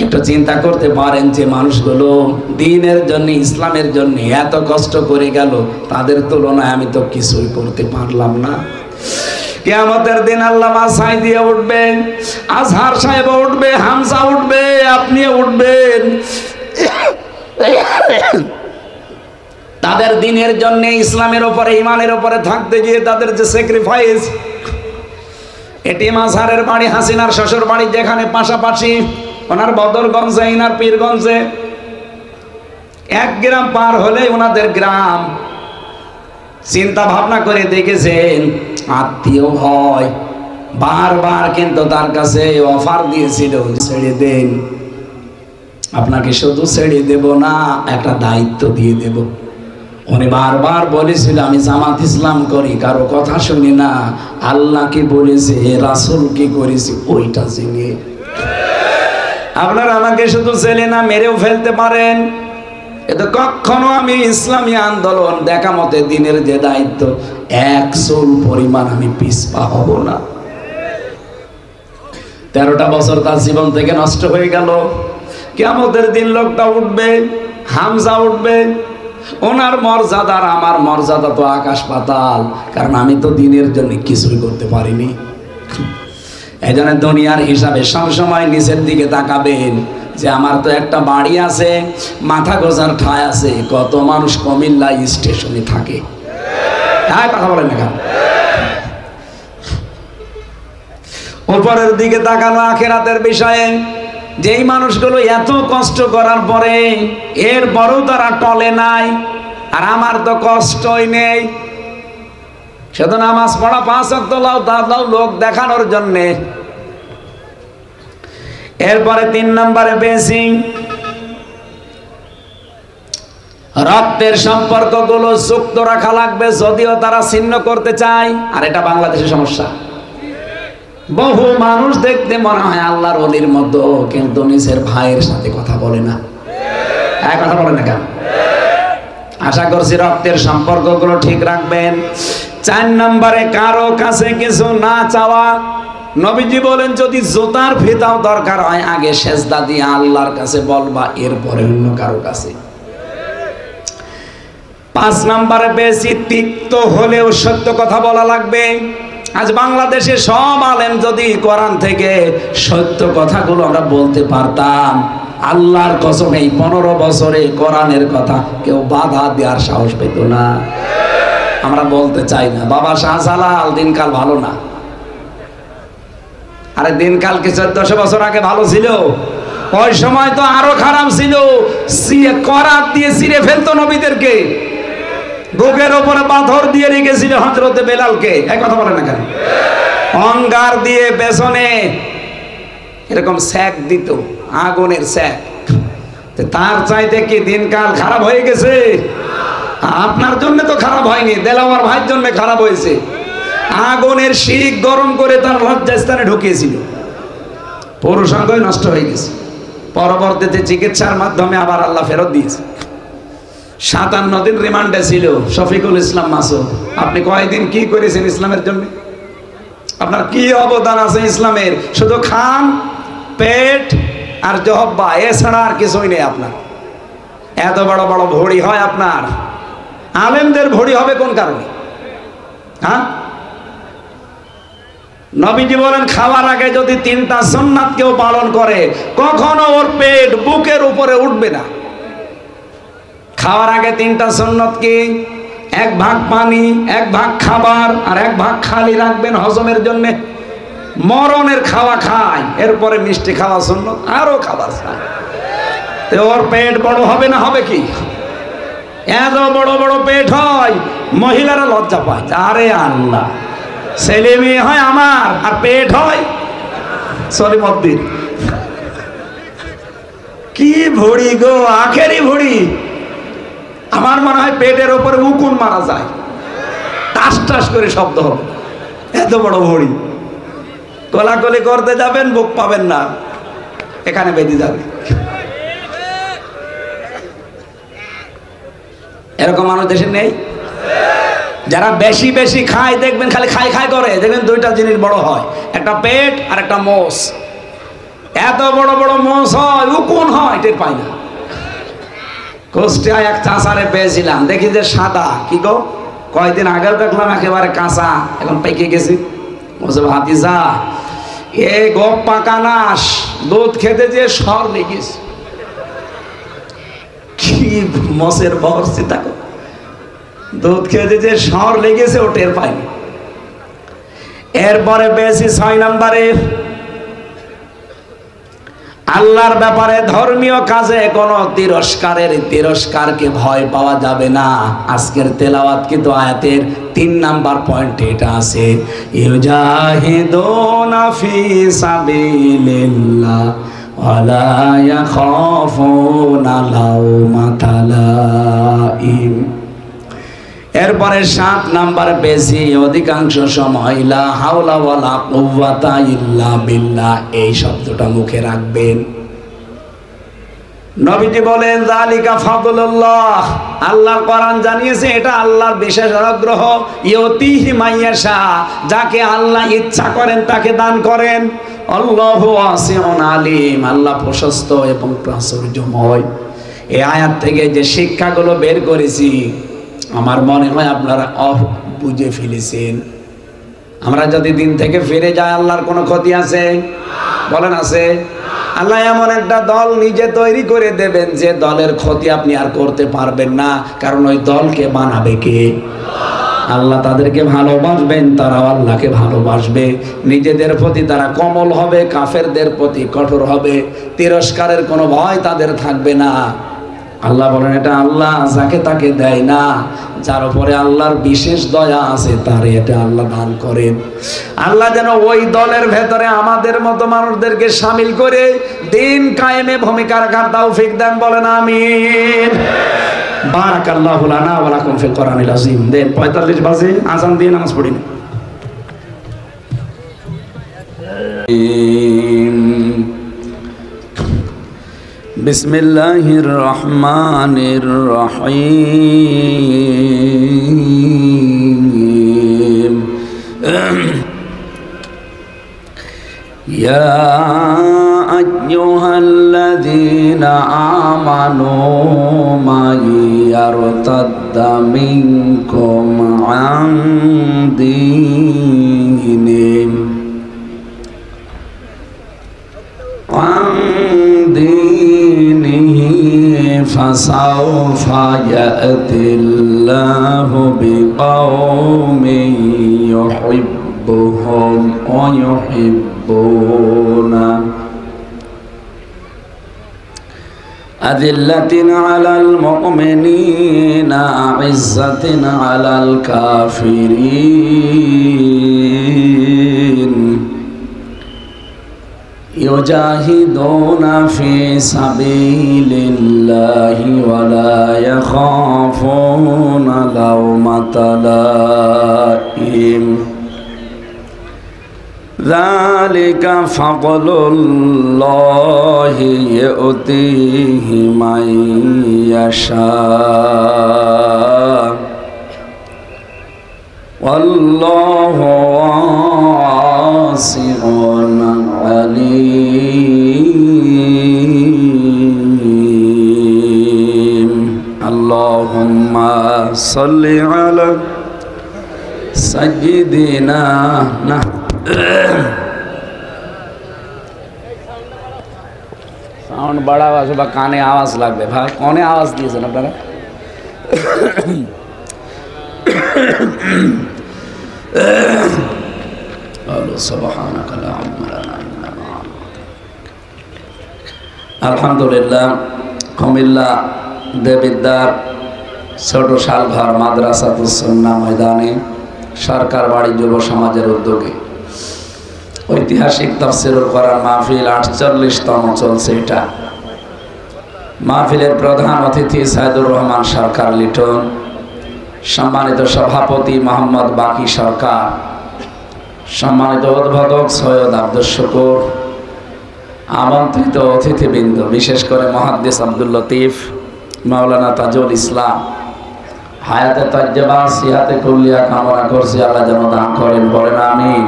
একটু চিন্তা করতে পারেন যে মানুষগুলো দ্বীনের জন্য, ইসলামের জন্য এত কষ্ট করে গেল, তাদের তুলনায় আমি তো কিছুই করতে পারলাম না। কিয়ামতের দিন আল্লামা সাঈদী উঠবেন, আজহার সাহেব উঠবে, হামজা উঠবে, আপনিও উঠবেন। তাদের দ্বীনের জন্য, ইসলামের উপরে, ইমানের উপরে থাকতে গিয়ে তাদের যে স্যাক্রিফাইস। এটিএম আজহারের বাড়ি হাসিনার শ্বশুর বাড়ি যেখানে পাশাপাশি, ওনার বদরগঞ্জে, ইনার পীরগঞ্জে 1 গ্রাম পার হলে ওনাদের গ্রাম। চিন্তা ভাবনা করে দেখেছেন, আত্মীয় হয় বারবার কিন্তু তার কাছে অফার দিয়েছিল, ছেড়ে দেন, আপনাকে শুধু ছেড়ে দেব না, একটা দায়িত্ব দিয়ে দেব। উনি বারবার বলেছিল, আমি জামাত ইসলাম করি, কারো কথা শুনি না, আল্লাহকে বলেছে, রাসূল কি করেছে ওইটা চিনি। আপনারা আমাকে শুধু ছেলে না মেরেও ফেলতে পারেন, কিন্তু কখনো আমি ইসলামী আন্দোলন দেখা মতে দিনের যে দায়িত্ব, 1 চুল পরিমাণ আমি পিছপা হব না। 13টা বছর তার জীবন থেকে নষ্ট হয়ে গেল। কিয়ামতের দিন লোকটা উঠবে, হামজা উঠবে, ওনার মর্যাদা আর আমার মর্যাদা তো আকাশ পাতাল, কারণ আমি তো দিনের জন্য কিছুই করতে পারিনি। এই জন্য দুনিয়ার হিসাবে সবসময় নিচের দিকে তাকাবেন, যে আমার তো একটা বাড়ি আছে, মাথা গোজার ঠায় আছে, কত মানুষ কুমিল্লা স্টেশনে থাকে। হ্যাঁ, কথা বলেন না কেন? উপরের দিকে তাকানো আখিরাতের বিষয়ে। যেই মানুষগুলো এত কষ্ট করার পরে এরপরও তারা টলে নাই, আর আমার তো কষ্টই নেই, শুধু নামাজ পড়া 5 ওয়াক্ত লাও লোক দেখানোর জন্যে। এরপরে 3 নম্বরে পেয়েছি রক্তের সম্পর্কগুলো যুক্ত রাখা লাগবে, যদিও তারা ছিন্ন করতে চায়। আর এটা বাংলাদেশের সমস্যা। বহু মানুষ দেখতে মনে হয় আল্লাহর ওলির মতো, কিন্তু নিজের ভাইয়ের সাথে কথা বলে না। কথা বলে না কেন? আশা করছি রক্তের সম্পর্কগুলো ঠিক রাখবেন। 4 নম্বরে কারো কাছে কিছু না চাওয়া। নবীজি বলেন যদি জুতার ফিতাও দরকার হয় আগে সেজদা দিয়ে আল্লাহর কাছে বলবা, এরপরে অন্য কারো কাছে। 5 নম্বরে বেশি তিক্ত হলেও সত্য কথা বলা লাগবে। আজ বাংলাদেশে সব আলেম যদি কোরআন থেকে সত্য কথাগুলো আমরা বলতে পারতাম, আল্লাহর কসম এই 15 বছরে কোরআনের কথা কেউ বাধা দেওয়ার সাহস পেত না। আমরা বলতে চাই না। বাবা শাহজালাল দিনকাল ভালো না। আরে দিনকাল কি 1400 বছর আগে ভালো ছিল? ওই সময় তো আরো খারাপ ছিল। করাত দিয়ে ছিঁড়ে ফেলতো নবীদেরকে, বুকের উপরে পাথর দিয়ে রেখেছিল হযরতে বেলালকে। এক কথা বলে না কেন? অঙ্গার দিয়ে পেছনে এরকম স্যাক দিত, আগুনের স্যাক। তার চাইতে কি দিনকাল খারাপ হয়ে গেছে? আপনার জন্য তো খারাপ হয়নি, দেলাওয়ার ভাইয়ের জন্য খারাপ হয়েছে। আগুনের শিক গরম করে তার লজ্জাস্থানে ঢুকিয়েছিল, পুরুষাঙ্গই নষ্ট হয়ে গেছে। পরবর্তীতে চিকিৎসার মাধ্যমে আবার আল্লাহ ফেরত দিয়েছে। 57 দিন রিমান্ডে ছিল শফিকুল ইসলাম মাসুদ। আপনি কয়দিন কি করেছেন ইসলামের জন্য? আপনার কি অবদান আছে ইসলামের? শুধু খান, পেট আর জহব্বা, এছাড়া আর কিছুই নেই আপনার। এত বড় বড় ভড়ি হয় আপনার। আলেমদের ভড়ি হবে কোন কারণে? হ্যাঁ, নবীজি বলেন খাওয়ার আগে যদি 3টা সুন্নাত কেউ পালন করে কখনো ওর পেট বুকের উপরে উঠবে না। খাওয়ার আগে 3টা সুন্নাত কি? 1 ভাগ পানি, 1 ভাগ খাবার, আর 1 ভাগ খালি রাখবেন হজমের জন্য। মরণের খাওয়া খায়, এরপরে মিষ্টি খাওয়া সুন্নাত, আরো খাবার খায়। ওর পেট বড় হবে না? হবে কি? এত বড় বড় পেট হয়, মহিলারা লজ্জা পায়। আরে আল্লাহ, ছেলে মেয়ে হয় আমার আর পেট হয় সলিমদ্দিন। কি ভড়ি গো, আখেরি ভড়ি। আমার মনে হয় পেটের উপরে উকুন মারা যায়, টাস টাস করে শব্দ হবে। এত বড় ভড়ি। কোলাকুলি করতে যাবেন, বুক পাবেন না, এখানে বেঁধে যাবে। এরকম মানুষ দেশে নেই? যারা বেশি বেশি খায় দেখবেন খালি খাই খাই করে, দেখবেন 2টা জিনিস বড় হয়, একটা পেট আর একটা মোষ। এত বড় বড় মোষ হয়, উকুন হয়, টের পাই না। কুষ্টিয়ায় এক চাষারে পেয়েছিলাম, দেখি যে সাদা। কি গো, কয়দিন আগেও দেখলাম একেবারে কাঁচা, এখন পেকে গেছি। বলছে ভাতিজা এ গোপ পাকা নাশ, দুধ খেতে যে সর লেগেছ। কি মোষের বহরছি, তাকে দুধ খেতে যে সর লেগেছে ও টের পায়নি। এরপরে পেয়েছি 6 নম্বরে আল্লাহর ব্যাপারে ধর্মীয় কাজে কোনো তিরস্কারকে ভয় পাওয়া যাবে না। আজকের তেলাওয়াত কিন্তু আয়াতের 3 নাম্বার পয়েন্টে এটা আছে, ইউজাহিদুনা ফি সাবিলিল্লাহ ওয়ালা ইয়াখাফুনা লাওমাতা লাইম। এরপরে 7 নাম্বার বেশি অধিকাংশ সময় লা হাওলা ওয়ালা কুওয়াতা ইল্লা বিল্লাহ, এই শব্দটা মুখে রাখবেন। নবীজি বলেন যালিকা ফাদলুল্লাহ, আল্লাহর কোরআন জানিয়েছে এটা আল্লাহর বিশেষ অনুগ্রহ। ইউতিহি মাইয়াশা, যাকে আল্লাহ ইচ্ছা করেন তাকে দান করেন। আল্লাহু ওয়াসিউন আলিম, আল্লাহ প্রশস্ত এবং প্রাচুর্যময়। এই আয়াত থেকে যে শিক্ষাগুলো বের করেছি আমার মনে হয় আপনারা বুঝে ফেলেছেন। আমরা যদি দিন থেকে ফিরে যাই আল্লাহর কোনো ক্ষতি আছে? বলেন আছে? আল্লাহ এমন একটা দল নিজে তৈরি করে দেবেন যে দলের ক্ষতি আপনি আর করতে পারবেন না, কারণ ওই দলকে বানাবে কে? আল্লাহ তাদেরকে ভালোবাসবেন, তারাও আল্লাহকে ভালোবাসবে। নিজেদের প্রতি তারা কোমল হবে, কাফেরদের প্রতি কঠোর হবে। তিরস্কারের কোনো ভয় তাদের থাকবে না। আল্লাহ বলেন এটা আল্লাহ যাকে তাকে দেয় না, যার উপরে আল্লাহর বিশেষ দয়া আছে তারে এটা আল্লাহ দান করেন। আল্লাহ যেন ওই দলের ভেতরে আমাদের মতো মানুষদেরকে শামিল করে দিন কায়েমে ভূমিকা রাখার তৌফিক দেন, বলেন আমিন। বারাকাল্লাহু লানা ওয়া লাকুম ফিল কোরআনিল আযীম। দেন 45 বাজে আযান দিয়ে নামাজ পড়ি না। বিসমিল্লাহির রহমানির রহিম। ইয়া আইয়ুহাল্লাযীনা আমানু মাইয়ারতাদ্দা মিনকুম আন দীনিহি ফাসাউফা ইয়াতিল্লাহু বিকওমিন ইউহিব্বুহুম ওয়া ইউহিব্বুনা আযিল্লাতিন আলাল মুমিনিনা আ'ইজ্জাতিন আলাল কাফিরিন ইউজাহিদুনা ফি সাবিলিল্লাহি ওয়া লা ইয়াখাফুনা লাওমাতা লাইম যালিকা ফাদলুল্লাহি ইউতিহি মান ইয়াশা ওয়াল্লাহু ওয়াসিউন আলীম। আল্লাহুম্মা সাল্লি আলা সাইয়্যিদিনা না সাউন্ড বড় আওয়াজ বা কানে আওয়াজ লাগবে ভাই, কোনে আওয়াজ দিয়েছেন আপনারা? আলহামদুলিল্লাহ, কুমিল্লা দেবিদ্বার ছোট শালঘর মাদ্রাসাতুস সুন্নাহ ময়দানে সরকার বাড়ি যুব সমাজের উদ্যোগে ঐতিহাসিক তাফসীরুল কোরআন মাহফিল ৪৮তম চলছে। এটা মাহফিলের প্রধান অতিথি সাইদুর রহমান সরকার লিটন, সম্মানিত সভাপতি মোহাম্মদ বাকি সরকার, সম্মানিত উদ্বোধক সৈয়দ আব্দুল শুকুর, আমন্ত্রিত অতিথিবৃন্দ, বিশেষ করে মুহাদ্দিস আব্দুল লতিফ, মাওলানা তাজুল ইসলাম, হায়াতে তাজ্জেবা সিহাতে কুল্লিয়া কামনা করছি আল্লাহ যেন দান করেন, বলেন আমিন।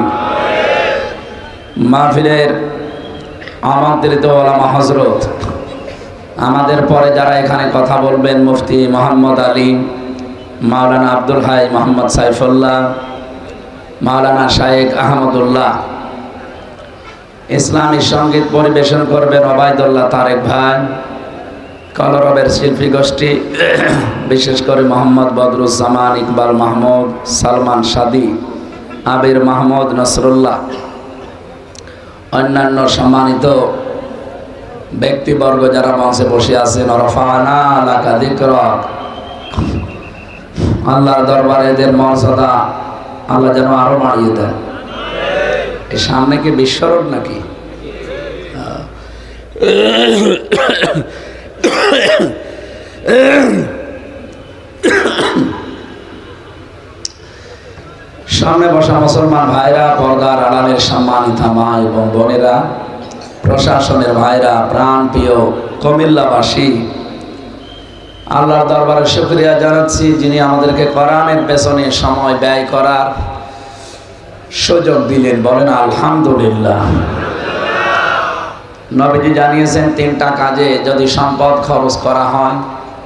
মাহফিলের আমন্ত্রিত ওলামা হযরত, আমাদের পরে যারা এখানে কথা বলবেন, মুফতি মোহাম্মদ আলী, মাওলানা আব্দুল হাই মোহাম্মদ সাইফুল্লাহ, মাওলানা শায়েখ আহমদুল্লাহ, ইসলামী সঙ্গীত পরিবেশন করবেন ওবায়দুল্লাহ তারেক ভাই, কলরবের শিল্পী গোষ্ঠী বিশেষ করে মোহাম্মদ বদরুজ্জামান, ইকবাল মাহমুদ, সালমান সাদি, আবির মাহমুদ, নসরুল্লাহ, অন্যান্য সম্মানিত ব্যক্তিবর্গ যারা মঞ্চে বসে আছেন। রফানা লাকা যিকরাক, আল্লাহর দরবারে এদের মর্যাদা আল্লাহ যেন আরো বাড়িয়ে দেন। এই সামনে কি বিশ্বরোড নাকি? সামনে বসা মুসলমান ভাইরা, পর্দার আড়ালের সম্মানিত মা এবং বোনেরা, প্রশাসনের ভাইরা, প্রাণ প্রিয় কুমিল্লাবাসী, আল্লাহর দরবারে শুকরিয়া জানাচ্ছি যিনি আমাদেরকে কোরআনের পেছনে সময় ব্যয় করার সুযোগ দিলেন, বলেন আলহামদুলিল্লাহ। নবীজি জানিয়েছেন 3টা কাজে যদি সম্পদ খরচ করা হয়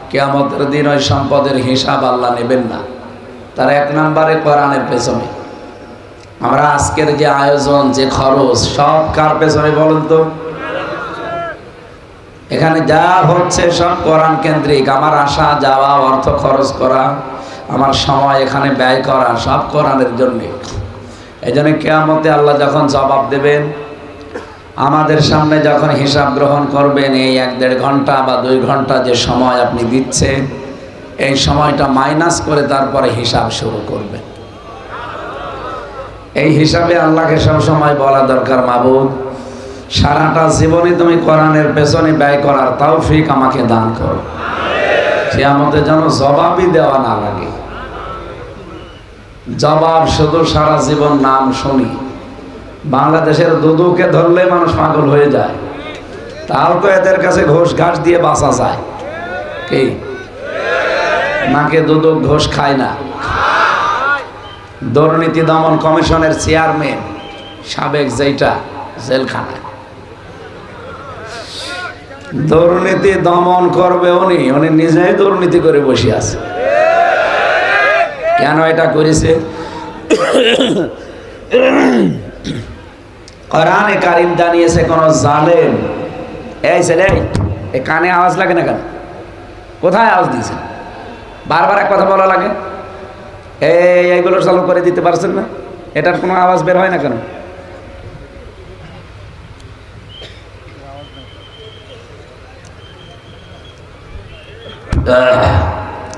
কিয়ামতের দিন ওই সম্পদের হিসাব আল্লাহ নেবেন না। তার 1 নম্বরে কোরআনের পেছনে। আমরা আজকের যে আয়োজন, যে খরচ, সব কার পেছনে বলেন তো? এখানে যা হচ্ছে সব কোরআন কেন্দ্রিক। আমার আসা যাওয়া, অর্থ খরচ করা, আমার সময় এখানে ব্যয় করা সব কোরআনের জন্য। এই জন্য কিয়ামতে আল্লাহ যখন জবাব দেবেন, আমাদের সামনে যখন হিসাব গ্রহণ করবেন, এই 1-1.5 ঘন্টা বা 2 ঘন্টা যে সময় আপনি দিচ্ছেন, এই সময়টা মাইনাস করে তারপরে হিসাব শুরু করবেন। এই হিসাবে আল্লাহকে সব সময় বলা দরকার, মাবুদ সারাটা জীবনে তুমি কোরআনের পেছনে ব্যয় করার তৌফিক আমাকে দান করো, কিয়ামতে যেন জবাবই দেওয়া না লাগে। জবাব শুধু সারা জীবন নাম শুনি। বাংলাদেশের দুদুকে ধরলে মানুষ পাগল হয়ে যায়, তাও তো এদের কাছে ঘোষ ঘাস দিয়ে বাঁচা যায়। কি নাকে দুদক ঘোষ খায় না? দুর্নীতি দমন কমিশনের চেয়ারম্যান সাবেক, যেটা জেলখানায় দুর্নীতি দমন করবে উনি নিজেই দুর্নীতি করে বসে আছে। কেন এটা করেছে? কোরআনে কারীম জানিয়েছে, কোন জালেম, এই ছেলে এই কানে আওয়াজ লাগে না কেন? কোথায় আওয়াজ দিয়েছে? বারবার এক কথা বলা লাগে, এইগুলো চালু করে দিতে পারছেন না? এটার কোনো আওয়াজ বের হয় না কেন?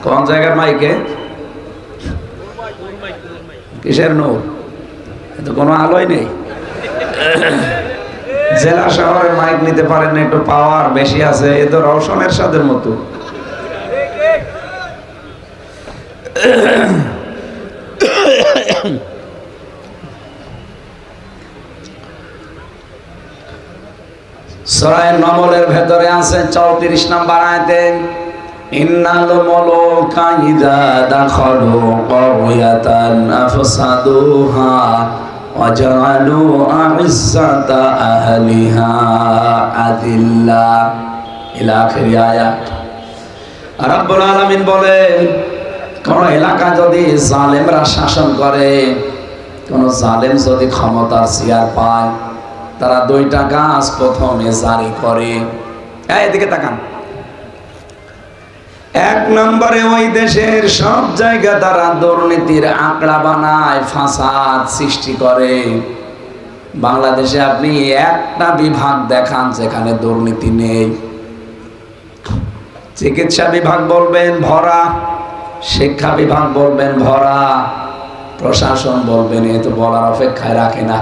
কোন জায়গার মাইকে? কিসের নূর? তো কোনো আলোই নেই। জেলা শহরে মাইক নিতে পারেন না, একটু পাওয়ার বেশি আছে, এ তো রওশনের সাদের মতো। সূরা নমলের ভেতরে আছে 34 নম্বর আয়াতে, ইন্নাল মুলুকা ইযা দাখালু ক্বরিয়াতান আফসাদুহা ওয়া জাআলু আ'ইজ্জাতা আহলিহা আযিল্লা, ইলা আখির আয়াত। রাব্বুল আলামিন বলেন, কোন এলাকা যদি জালেমরা শাসন করে, কোন জালেম যদি ক্ষমতার চেয়ার পায়, তারা 2টা কাজ প্রথমে জারি করে। এদিকে তাকান। 1 নম্বরে ওই দেশের সব জায়গা তারা দুর্নীতির আঁকড়া বানায়, ফাসাদ সৃষ্টি করে। বাংলাদেশে আপনি একটা বিভাগ দেখান যেখানে দুর্নীতি নেই। চিকিৎসা বিভাগ বলবেন ভরা, শিক্ষা বিভাগ বলবেন ভরা, প্রশাসন বলবেন এ তো বলার অপেক্ষায় রাখে না।